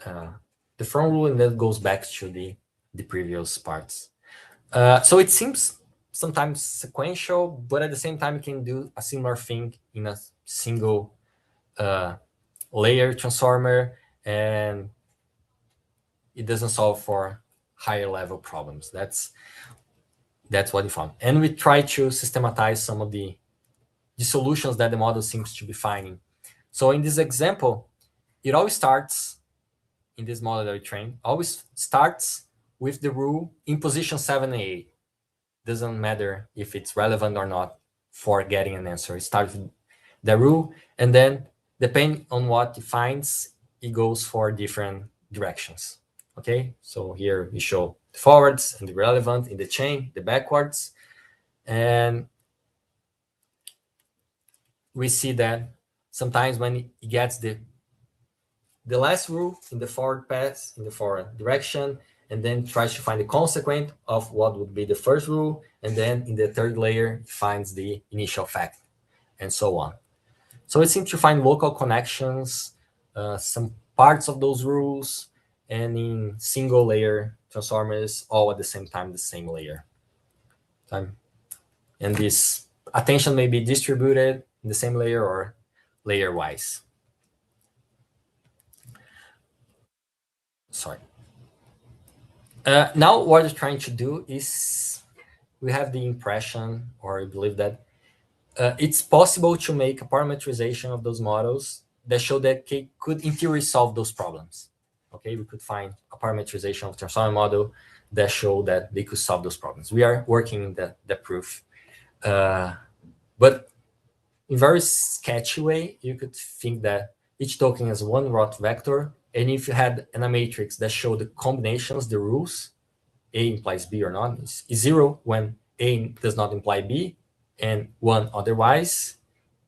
the front rule, and then goes back to the previous parts. So it seems sometimes sequential, but at the same time, you can do a similar thing in a single layer transformer, and it doesn't solve for higher level problems. That's what we found. And we try to systematize some of the solutions that the model seems to be finding. So in this example, it always starts in this model that we trained, always starts with the rule in position 7 and 8. Doesn't matter if it's relevant or not for getting an answer. It starts with the rule, and then depending on what it finds, it goes for different directions. Okay, so here we show the forwards and the relevant in the chain, the backwards, and we see that sometimes when it gets the last rule in the forward path, in the forward direction, and then tries to find the consequent of what would be the first rule, and then in the third layer, it finds the initial fact, and so on. So it seems to find local connections, some parts of those rules, and in single layer transformers, all at the same time, the same layer. And this attention may be distributed in the same layer or layer-wise. Sorry. Now what we're trying to do is we have the impression, or I believe that it's possible to make a parameterization of those models that show that they could, in theory, solve those problems. Okay, we could find a parameterization of transformer model that show that they could solve those problems. We are working in that proof. But in very sketchy way, you could think that each token has one root vector, and if you had in a matrix that showed the combinations, the rules, A implies B or not, is 0 when A does not imply B, and 1 otherwise.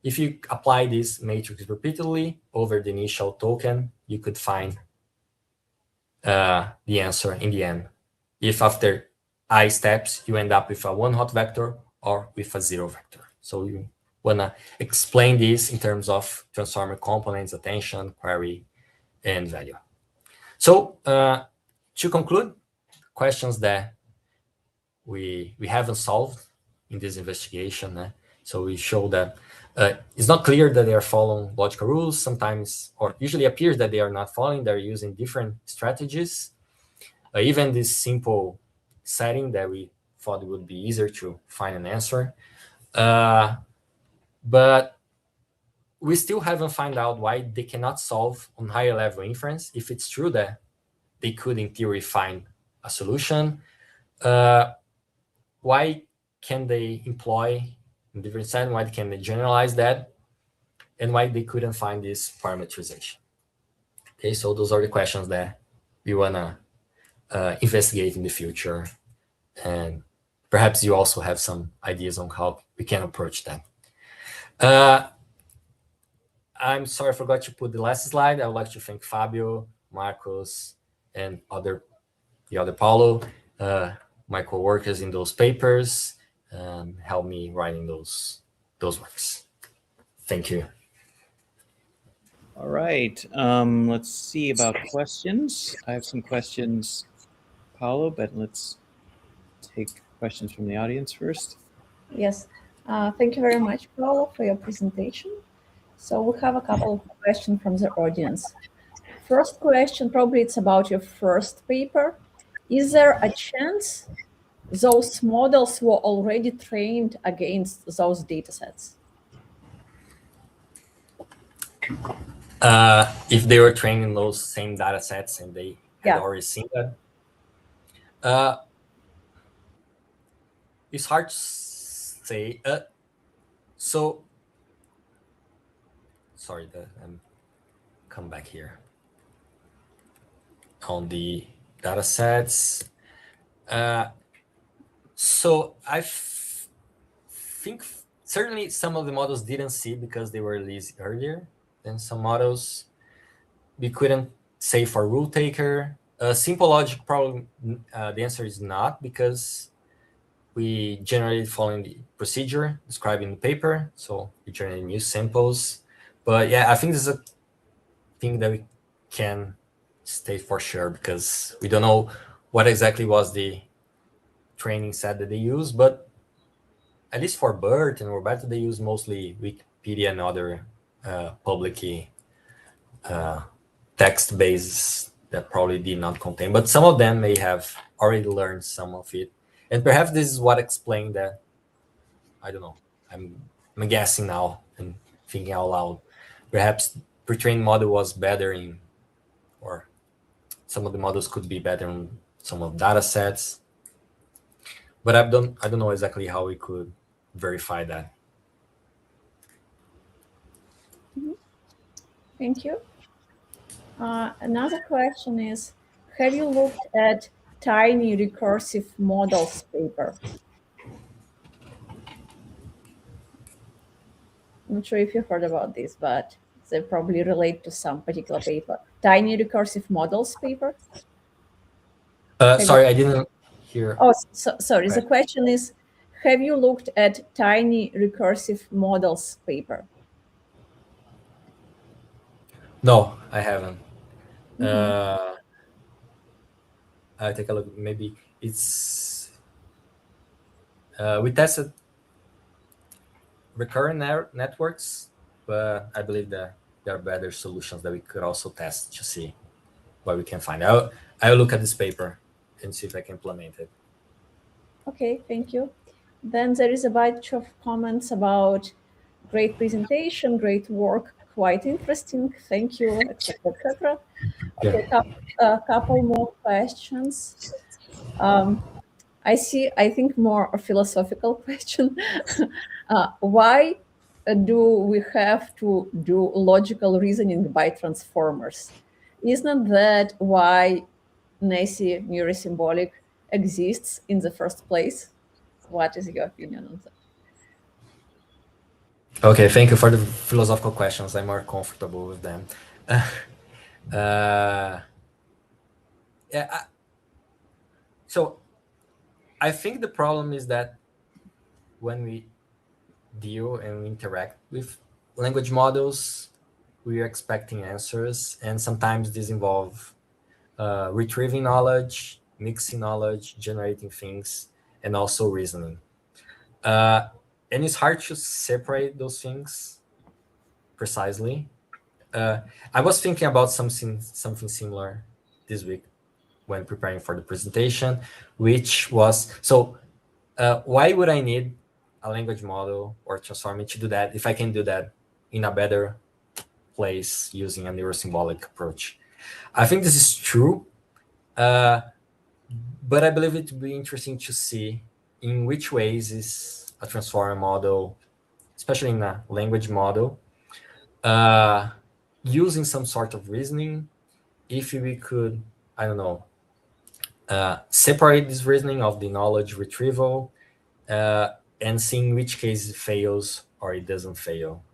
If you apply this matrix repeatedly over the initial token, you could find the answer in the end. If after I steps, you end up with a 1 hot vector or with a 0 vector. So you want to explain this in terms of transformer components, attention, query, and value. So to conclude, questions that we haven't solved in this investigation. So we show that it's not clear that they are following logical rules sometimes, or usually appears that they are not following, they're using different strategies. Even this simple setting that we thought it would be easier to find an answer. But we still haven't found out why they cannot solve on higher level inference, if it's true that they could in theory find a solution. Why can they employ in different setting? Why can they generalize that? And why they couldn't find this parameterization? Okay, so those are the questions that we want to investigate in the future. And perhaps you also have some ideas on how we can approach that. I'm sorry, I forgot to put the last slide. I would like to thank Fabio, Marcos, and the other Paulo, my co-workers in those papers, help me writing those works. Thank you. All right. Let's see about questions. I have some questions, Paulo, but let's take questions from the audience first. Yes. Thank you very much, Paulo, for your presentation. So we have a couple of questions from the audience. First question, probably it's about your first paper. Is there a chance those models were already trained against those data sets? If they were training those same data sets and they had already seen that, it's hard to say. So, sorry, come back here on the data sets. So I think certainly some of the models didn't see because they were released earlier than some models. We couldn't say for rule taker. Simple logic problem, the answer is not, because we generated following the procedure described in the paper. So we generate new samples. But yeah, I think this is a thing that we can state for sure, because we don't know what exactly was the training set that they use, but at least for BERT and Roberto, they use mostly Wikipedia and other publicly text bases that probably did not contain, but some of them may have already learned some of it. And perhaps this is what explained that, I don't know, I'm guessing now and thinking out loud. Perhaps pre-trained model was better in, or some of the models could be better in some of the data sets. But I don't know exactly how we could verify that. Thank you. Another question is, have you looked at tiny recursive models paper? I'm not sure if you heard about this, but they probably relate to some particular paper. Tiny recursive models paper? Sorry, I didn't hear. Oh, sorry. Okay. The question is, have you looked at tiny recursive models paper? No, I haven't. I'll take a look. Maybe it's We tested recurrent networks, but I believe that there are better solutions that we could also test to see what we can find. I'll look at this paper and see if I can implement it. Okay, thank you. Then there is a bunch of comments about great presentation, great work, quite interesting, thank you, etc., etc. Okay, a couple more questions. I think more a philosophical question. Why do we have to do logical reasoning by transformers? Isn't that why NACI Neuro-Symbolic exists in the first place? What is your opinion on that? Okay, thank you for the philosophical questions. I'm more comfortable with them. Yeah, so I think the problem is that when we deal and we interact with language models, we are expecting answers, and sometimes these involve retrieving knowledge, mixing knowledge, generating things, and also reasoning. And it's hard to separate those things precisely. I was thinking about something similar this week when preparing for the presentation, which was, why would I need a language model or transformer to do that if I can do that in a better place using a neuro-symbolic approach? I think this is true, but I believe it would be interesting to see in which ways is a transformer model, especially in a language model, using some sort of reasoning, if we could, I don't know, separate this reasoning of the knowledge retrieval and seeing which case it fails or it doesn't fail.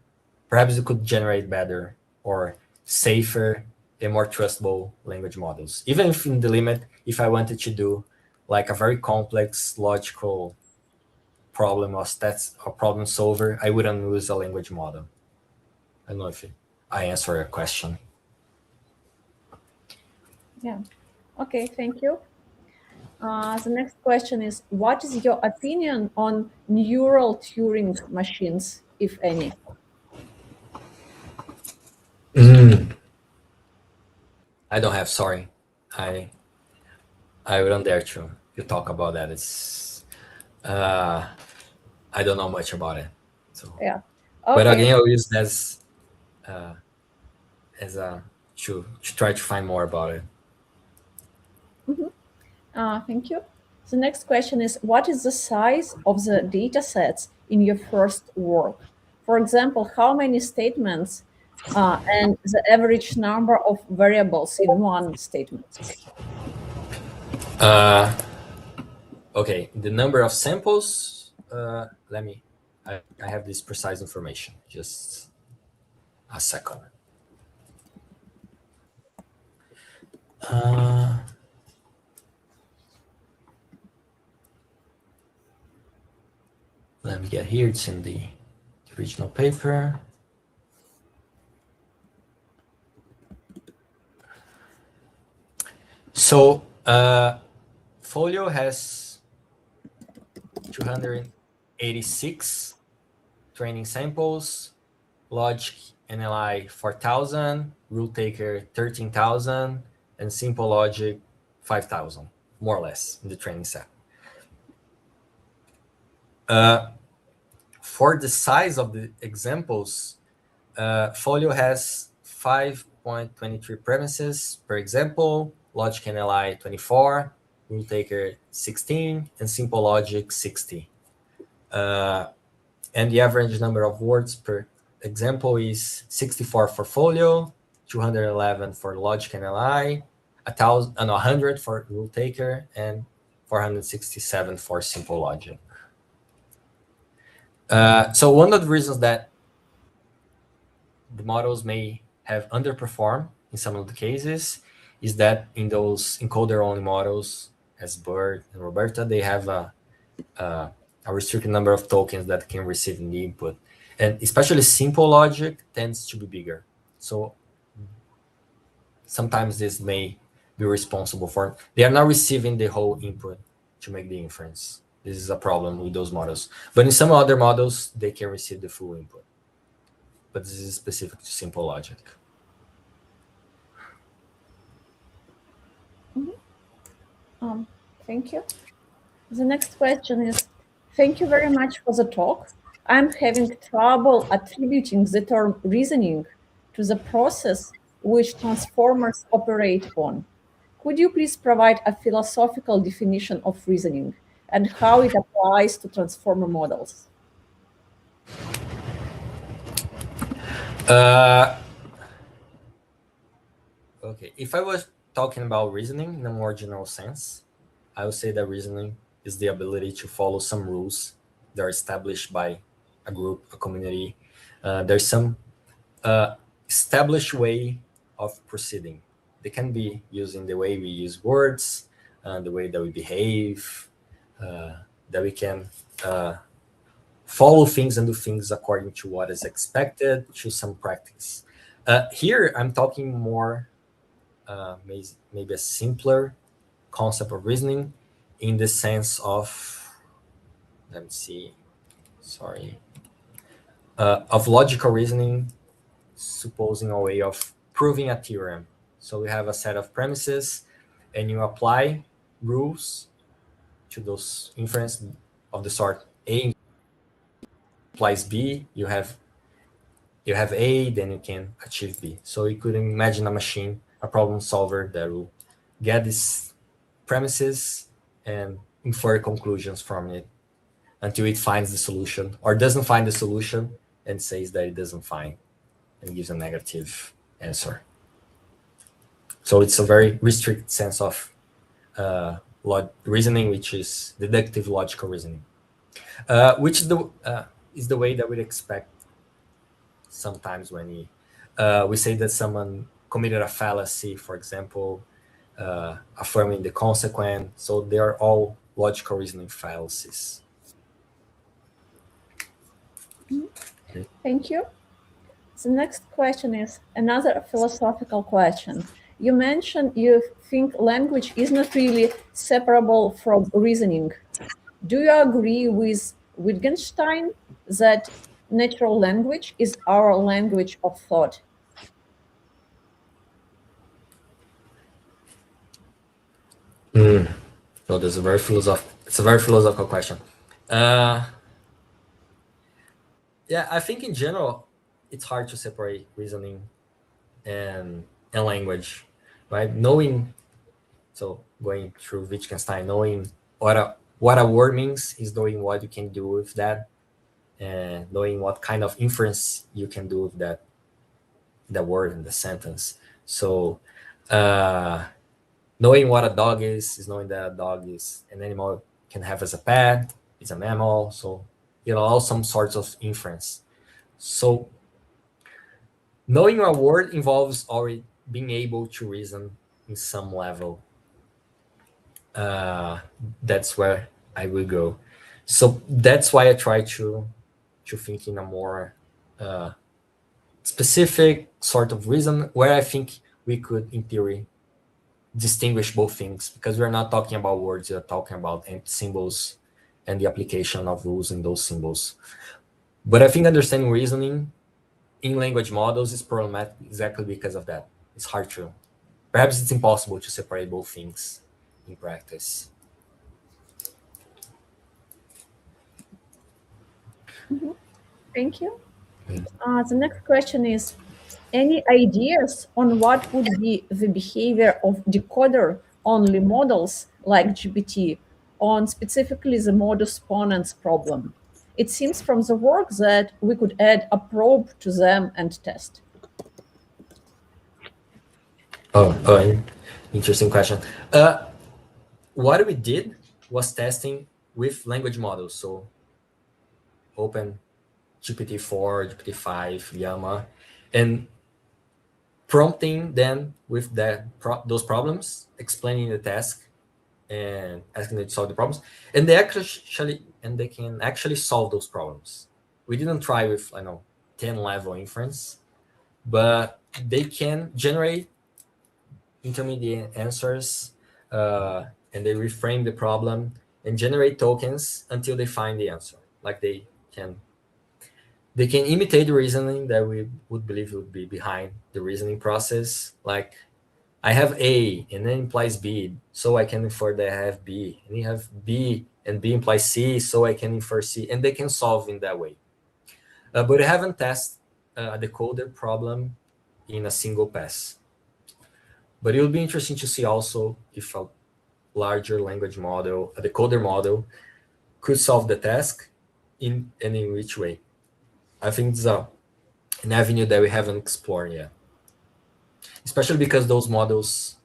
Perhaps it could generate better or safer and more trustable language models. Even if in the limit, if I wanted to do like a very complex logical problem or stats or problem solver, I wouldn't use a language model. I don't know if I answer your question. Yeah. Okay, thank you. The next question is, what is your opinion on neural Turing machines, if any? I don't have, sorry. I wouldn't dare to talk about that. It's I don't know much about it. So Yeah. But Okay. again, I'll use this as a to try to find more about it. Thank you. The next question is, what is the size of the data sets in your first work? For example, how many statements and the average number of variables in one statement? Okay, the number of samples, let me, I have this precise information, just a second. Let me get here, it's in the original paper. So Folio has 286 training samples, Logic NLI 4,000, Rule Taker 13,000, and Simple Logic 5,000, more or less, in the training set. For the size of the examples, Folio has 5.23 premises per example, Logic NLI 24, Rule Taker 16, and Simple Logic 60. And the average number of words per example is 64 for Folio, 211 for Logic NLI, 100 for Rule Taker, and 467 for Simple Logic. So one of the reasons that the models may have underperformed in some of the cases is that in those encoder-only models, as BERT and Roberta, they have a restricted number of tokens that can receive in the input. And especially simple logic tends to be bigger. So sometimes this may be responsible for, they are not receiving the whole input to make the inference. this is a problem with those models. But in some other models, they can receive the full input. But this is specific to simple logic. Thank you. The next question is, thank you very much for the talk. I'm having trouble attributing the term reasoning to the process which transformers operate on. Could you please provide a philosophical definition of reasoning and how it applies to transformer models? Okay, if I was talking about reasoning in a more general sense, I would say that reasoning is the ability to follow some rules that are established by a group, a community. There's some established way of proceeding. They can be using the way we use words, the way that we behave, that we can follow things and do things according to what is expected, to some practice. Here, I'm talking more, maybe a simpler concept of reasoning in the sense of, let me see, sorry, of logical reasoning, supposing a way of proving a theorem. So we have a set of premises and you apply rules to those inference of the sort A implies B, you have A, then you can achieve B. So you could imagine a machine, a problem solver that will get these premises and infer conclusions from it until it finds the solution or doesn't find the solution and says that it doesn't find and gives a negative answer. So it's a very restricted sense of reasoning, which is deductive logical reasoning, which is the way that we'd expect sometimes when we say that someone committed a fallacy, for example, affirming the consequent. So they are all logical reasoning fallacies. Thank you. The next question is another philosophical question. You mentioned you think language is not really separable from reasoning. Do you agree with Wittgenstein that natural language is our language of thought? So there's a very philosophical question. Yeah, I think in general, it's hard to separate reasoning and language, right? So going through Wittgenstein, knowing what a word means is knowing what you can do with that, and knowing what kind of inference you can do with that word in the sentence. So knowing what a dog is knowing that a dog is an animal can have as a pet, it's a mammal. So it allows some sorts of inference. So knowing a word involves already being able to reason in some level. That's where I will go. So that's why I try to think in a more specific sort of reason where I think we could, in theory, distinguish both things, because we're not talking about words, we're talking about empty symbols and the application of rules in those symbols. But I think understanding reasoning in language models is problematic exactly because of that. It's hard to, perhaps it's impossible to separate both things in practice. Thank you. The next question is, any ideas on what would be the behavior of decoder-only models like GPT on specifically the modus ponens problem? It seems from the work that we could add a probe to them and test. Oh, interesting question. What we did was testing with language models. So open GPT-4, GPT-5, Llama, and prompting them with those problems, explaining the task, and asking them to solve the problems. And they can actually solve those problems. We didn't try with 10-level inference, but they can generate intermediate answers, and they reframe the problem, and generate tokens until they find the answer. Like they can imitate the reasoning that we would believe would be behind the reasoning process. Like I have A and then implies B, so I can infer that I have B. And you have B and B implies C, so I can infer C. And they can solve in that way. But I haven't tested a decoder problem in a single pass. But it will be interesting to see also if a larger language model, a decoder model, could solve the task in which way. I think it's an avenue that we haven't explored yet, especially because those models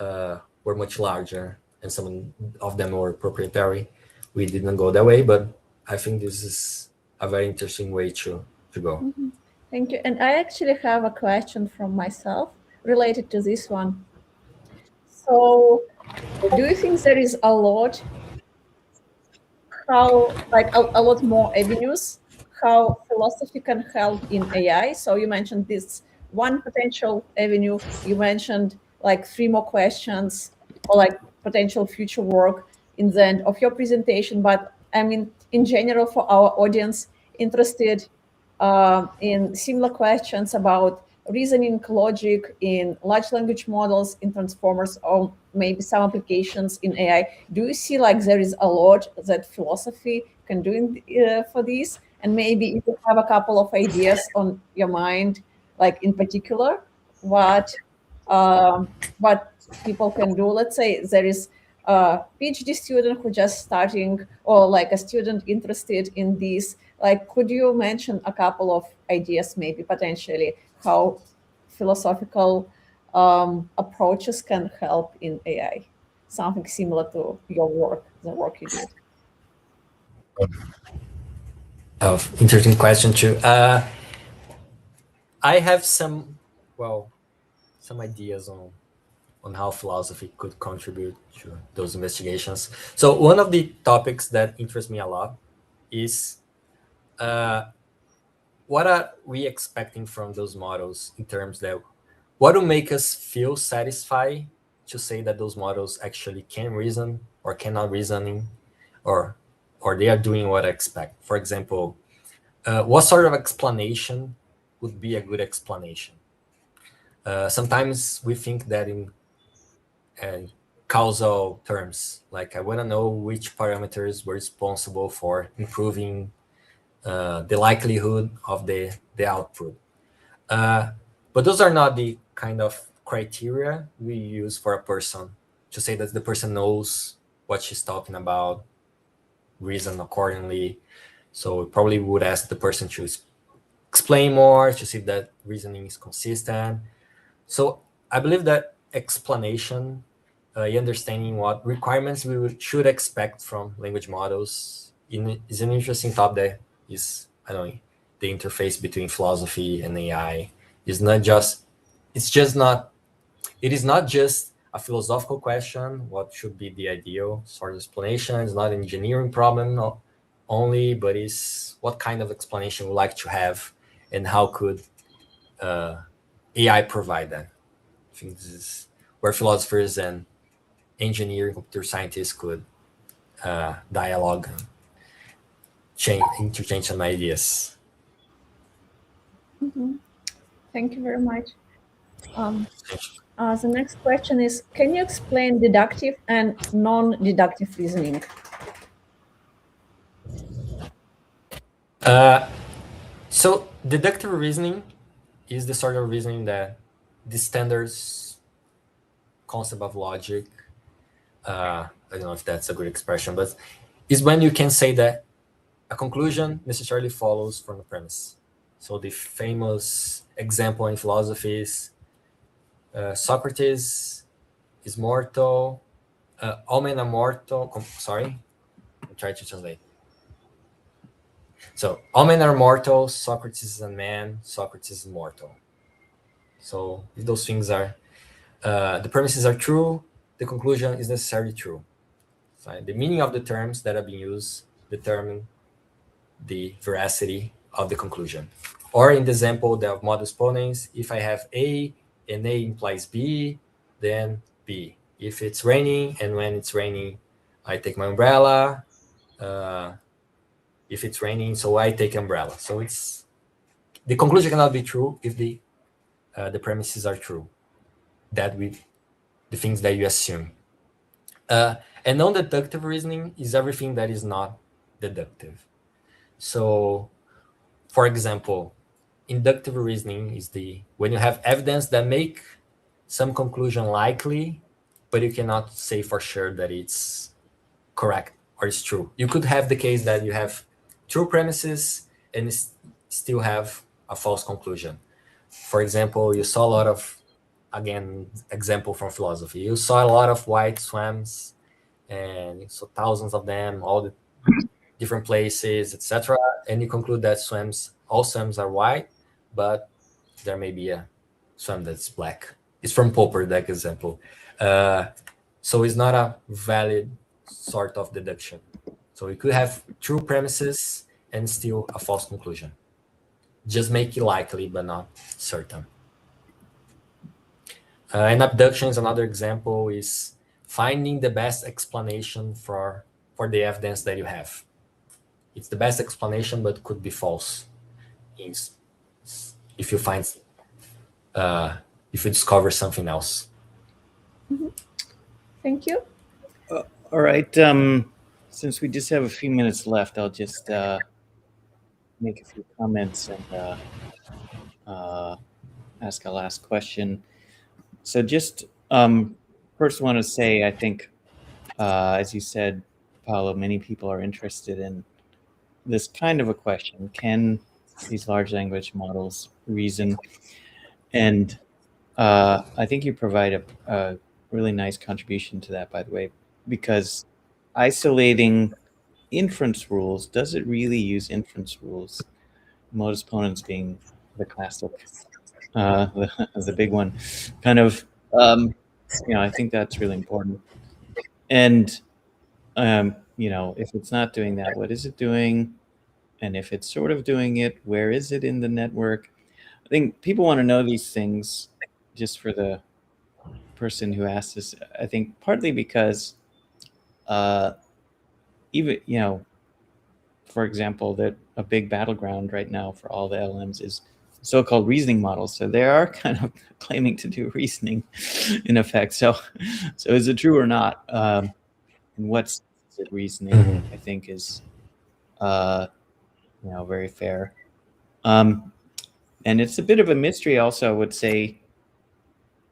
were much larger and some of them were proprietary. We didn't go that way, but I think this is a very interesting way to go. Mm-hmm. Thank you. And I actually have a question from myself related to this one. So do you think there is a lot more avenues how philosophy can help in AI? So you mentioned this one potential avenue. You mentioned like 3 more questions or like potential future work in the end of your presentation. But I mean, in general, for our audience interested in similar questions about reasoning, logic in large language models, in transformers, or maybe some applications in AI. Do you see like there is a lot that philosophy can do for this? And maybe if you have a couple of ideas on your mind, like in particular, what people can do. Let's say there is a PhD student who just starting, or like a student interested in this. Like, could you mention a couple of ideas, maybe potentially, how philosophical approaches can help in AI? Something similar to your work, the work you did. Interesting question too. I have some ideas on how philosophy could contribute to those investigations. So one of the topics that interests me a lot is what are we expecting from those models in terms that what will make us feel satisfied to say that those models actually can reason or cannot reasoning or they are doing what I expect. For example, what sort of explanation would be a good explanation? Sometimes we think that in causal terms, like I want to know which parameters were responsible for improving the likelihood of the output. But those are not the kind of criteria we use for a person to say that the person knows what she's talking about, reason accordingly. So we probably would ask the person to explain more to see if that reasoning is consistent. So I believe that explanation, understanding what requirements we should expect from language models is an interesting topic that is, I don't know, the interface between philosophy and AI is not just, it is not just a philosophical question, what should be the ideal sort of explanation. It's not an engineering problem only, but it's what kind of explanation we like to have and how could AI provide that. I think this is where philosophers and engineering computer scientists could dialogue and interchange some ideas. Mm-hmm. Thank you very much. The next question is, can you explain deductive and non-deductive reasoning? So deductive reasoning is the sort of reasoning that the standards concept of logic, I don't know if that's a good expression, but is when you can say that a conclusion necessarily follows from the premise. So the famous example in philosophy is Socrates is mortal, all men are mortal. Sorry, I'm trying to translate. So all men are mortal, Socrates is a man, Socrates is mortal. So if those things are, the premises are true, the conclusion is necessarily true. So the meaning of the terms that are being used determine the veracity of the conclusion. Or in the example of modus ponens, if I have A and A implies B, then B. If it's raining and when it's raining, I take my umbrella. If it's raining, so I take umbrella. So it's the conclusion cannot be true if the premises are true. That with the things that you assume. And non-deductive reasoning is everything that is not deductive. So, for example, inductive reasoning is when you have evidence that make some conclusion likely, but you cannot say for sure that it's correct or it's true. You could have the case that you have true premises and still have a false conclusion. For example, you saw a lot of, again, example from philosophy. You saw a lot of white swans, and you saw thousands of them, all the different places, etc. And you conclude that all swans are white, but there may be a swan that's black. It's from Popper, that example. So it's not a valid sort of deduction. So you could have true premises and still a false conclusion. Just make it likely, but not certain. And abduction is another example, is finding the best explanation for the evidence that you have. It's the best explanation, but could be false if you find if you discover something else. Thank you. All right. Since we just have a few minutes left, I'll just make a few comments and ask a last question. So just first want to say, I think, as you said, Paulo, many people are interested in this kind of a question. Can these large language models reason? And I think you provide a really nice contribution to that, by the way, because isolating inference rules, does it really use inference rules? Modus ponens being the classic, the big one. Kind of, I think that's really important. And, if it's not doing that, what is it doing? And if it's sort of doing it, where is it in the network? I think people want to know these things just for the person who asked this. I think partly because even, for example, that a big battleground right now for all the LLMs is so-called reasoning models. So they are kind of claiming to do reasoning in effect. So is it true or not? And what's it reasoning, I think is, very fair. And it's a bit of a mystery also, I would say,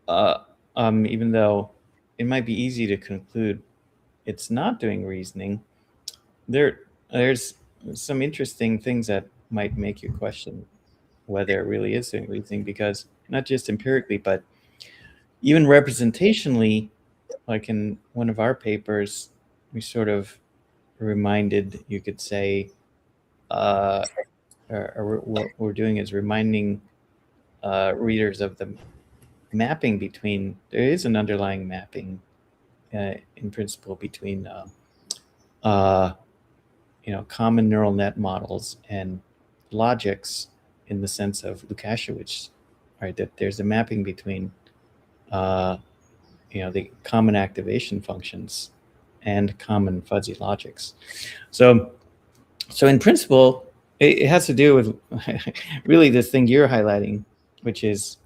even though it might be easy to conclude it's not doing reasoning, there's some interesting things that might make you question whether it really is doing reasoning, because not just empirically, but even representationally, like in one of our papers, we sort of reminded, you could say, or what we're doing is reminding readers of the mapping between, there is an underlying mapping in principle between common neural net models and logics, in the sense of Lukasiewicz, right? That there's a mapping between the common activation functions and common fuzzy logics. So in principle, it has to do with really this thing you're highlighting, which is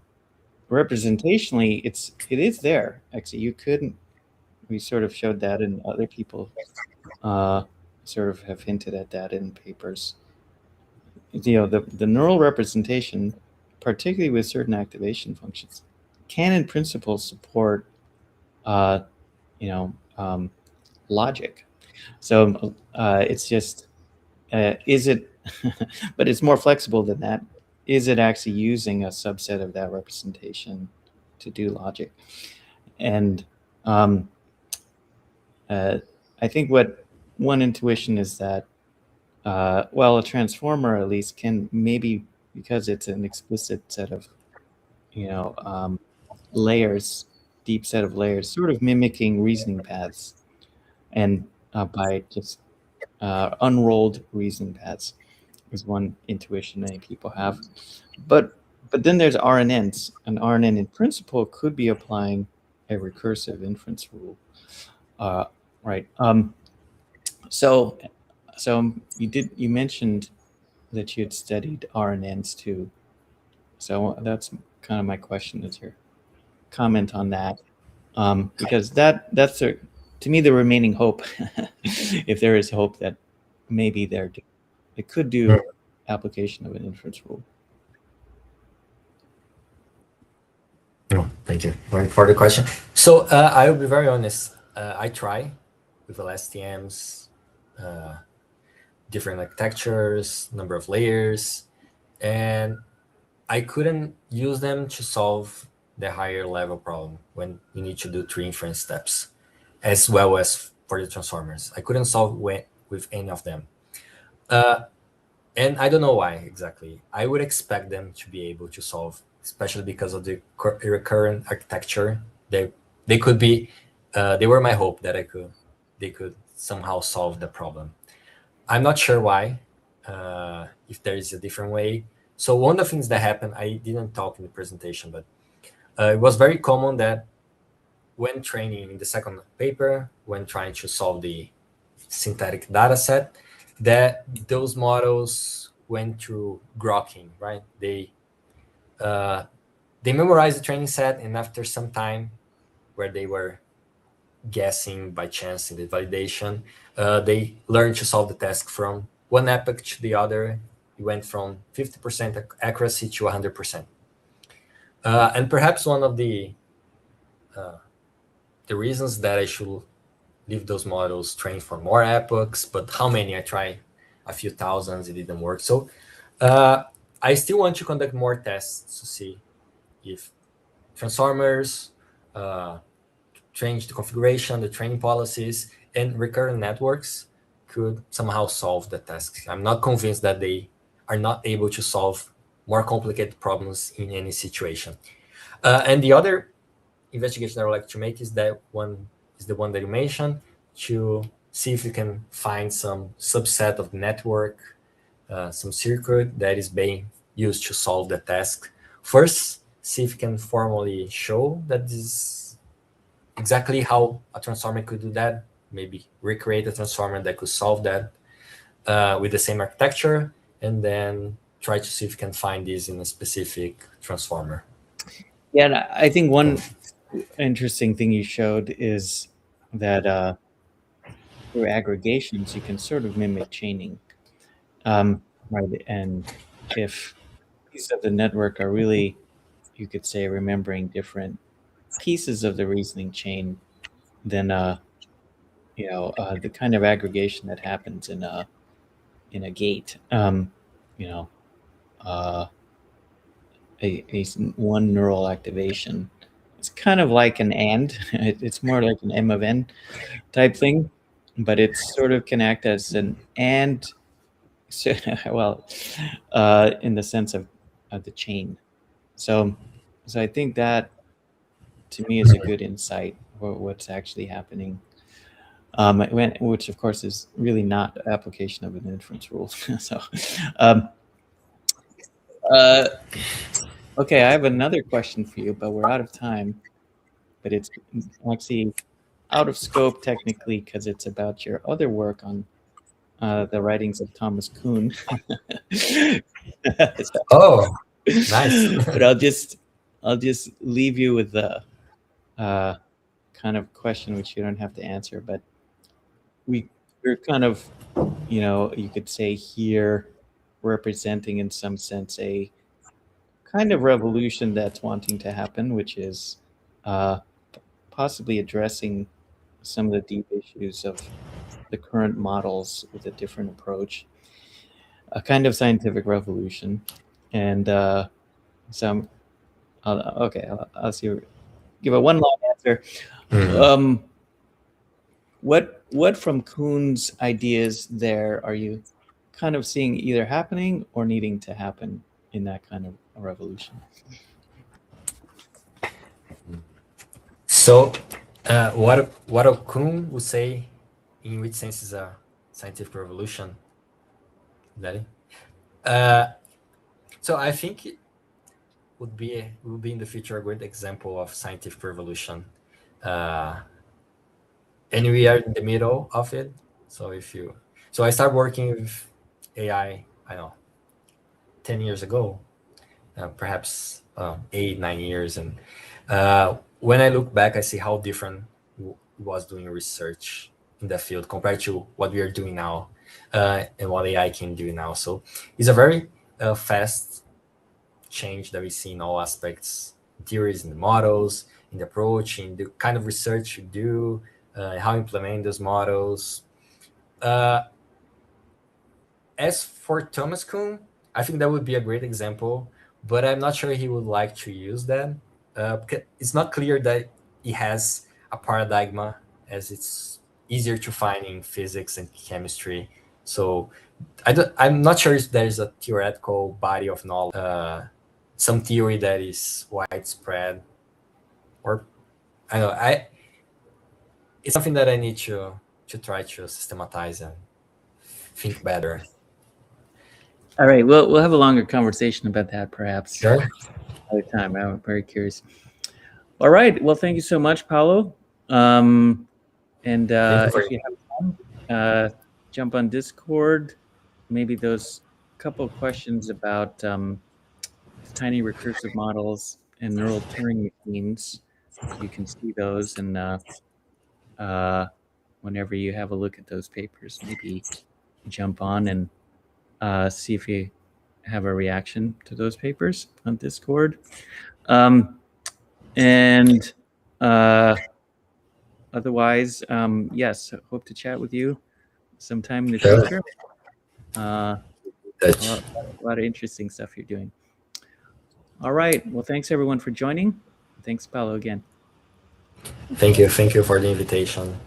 representationally, it is there. Actually, we sort of showed that, and other people sort of have hinted at that in papers. The neural representation, particularly with certain activation functions, can in principle support logic. So it's just, is it, but it's more flexible than that. Is it actually using a subset of that representation to do logic? And I think what one intuition is that, a transformer at least can, maybe because it's an explicit set of, layers, deep set of layers, sort of mimicking reasoning paths, and by just unrolled reasoning paths is one intuition many people have. But then there's RNNs, and RNN in principle could be applying a recursive inference rule, right? So you mentioned that you had studied RNNs too. So that's kind of my question, is your comment on that. Because that's to me the remaining hope. If there is hope that maybe it could do application of an inference rule. Oh, thank you for the question. So I will be very honest. I try with LSTMs, different architectures, number of layers, and I couldn't use them to solve the higher level problem when you need to do 3 inference steps, as well as for the transformers. I couldn't solve with any of them. And I don't know why exactly. I would expect them to be able to solve, especially because of the recurrent architecture. They could be. They were my hope that they could somehow solve the problem. I'm not sure why. If there is a different way. So one of the things that happened, I didn't talk in the presentation, but it was very common that when training in the second paper, when trying to solve the synthetic data set, that those models went through grokking, right? They memorized the training set, and after some time where they were guessing by chance in the validation, they learned to solve the task from one epoch to the other. It went from 50% accuracy to 100%. And perhaps one of the reasons that I should leave those models trained for more epochs, but how many? I tried a few thousands, it didn't work. So I still want to conduct more tests to see if transformers, change the configuration, the training policies, and recurrent networks could somehow solve the tasks. I'm not convinced that they are not able to solve more complicated problems in any situation. And the other investigation I would like to make is the one that you mentioned, to see if you can find some subset of the network, some circuit that is being used to solve the task. First, see if you can formally show that this is exactly how a transformer could do that. Maybe recreate a transformer that could solve that with the same architecture, and then try to see if you can find this in a specific transformer. Yeah, and I think one interesting thing you showed is that through aggregations you can sort of mimic chaining, right? And if pieces of the network are really, you could say, remembering different pieces of the reasoning chain, then the kind of aggregation that happens in a gate, you know, uh, one neural activation. It's kind of like an AND. It's more like an M of N type thing, but it sort of can act as an AND. Well, in the sense of the chain. So I think that to me is a good insight for what's actually happening. Which of course is really not application of an inference rule. So, okay, I have another question for you, but we're out of time. But it's actually out of scope technically because it's about your other work on the writings of Thomas Kuhn. Oh, nice. But I'll just leave you with the kind of question which you don't have to answer, but we're kind of, you could say here representing in some sense a kind of revolution that's wanting to happen, which is possibly addressing some of the deep issues of the current models with a different approach, a kind of scientific revolution. And so I'll see. Give a one line answer. Mhm. What from Kuhn's ideas there are you kind of seeing either happening or needing to happen in that kind of a revolution? So, what Kuhn would say, in which sense is a scientific revolution, Daddy? So I think it would be in the future a great example of scientific revolution, and we are in the middle of it. So I started working with AI, I don't know, 10 years ago, perhaps 8, 9 years. And when I look back, I see how different was doing research in the field compared to what we are doing now, and what AI can do now. So it's a very fast change that we see in all aspects, theories, in the models, in the approach, in the kind of research you do, how you implement those models. As for Thomas Kuhn, I think that would be a great example, but I'm not sure he would like to use that. Because it's not clear that he has a paradigm, as it's easier to find in physics and chemistry. So I'm not sure if there is a theoretical body of knowledge, some theory that is widespread, or I don't know. It's something that I need to try to systematize and think better. All right, we'll have a longer conversation about that perhaps Sure. another time. I'm very curious. All right, well, thank you so much, Paulo. And Thank you for if you have time, jump on Discord. Maybe those couple of questions about tiny recursive models and neural Turing machines. You can see those, and whenever you have a look at those papers, maybe jump on and see if you have a reaction to those papers on Discord. And otherwise, yes, hope to chat with you sometime in the Sure. future. A lot of interesting stuff you're doing. All right. Well, thanks everyone for joining. Thanks, Paulo, again. Thank you for the invitation.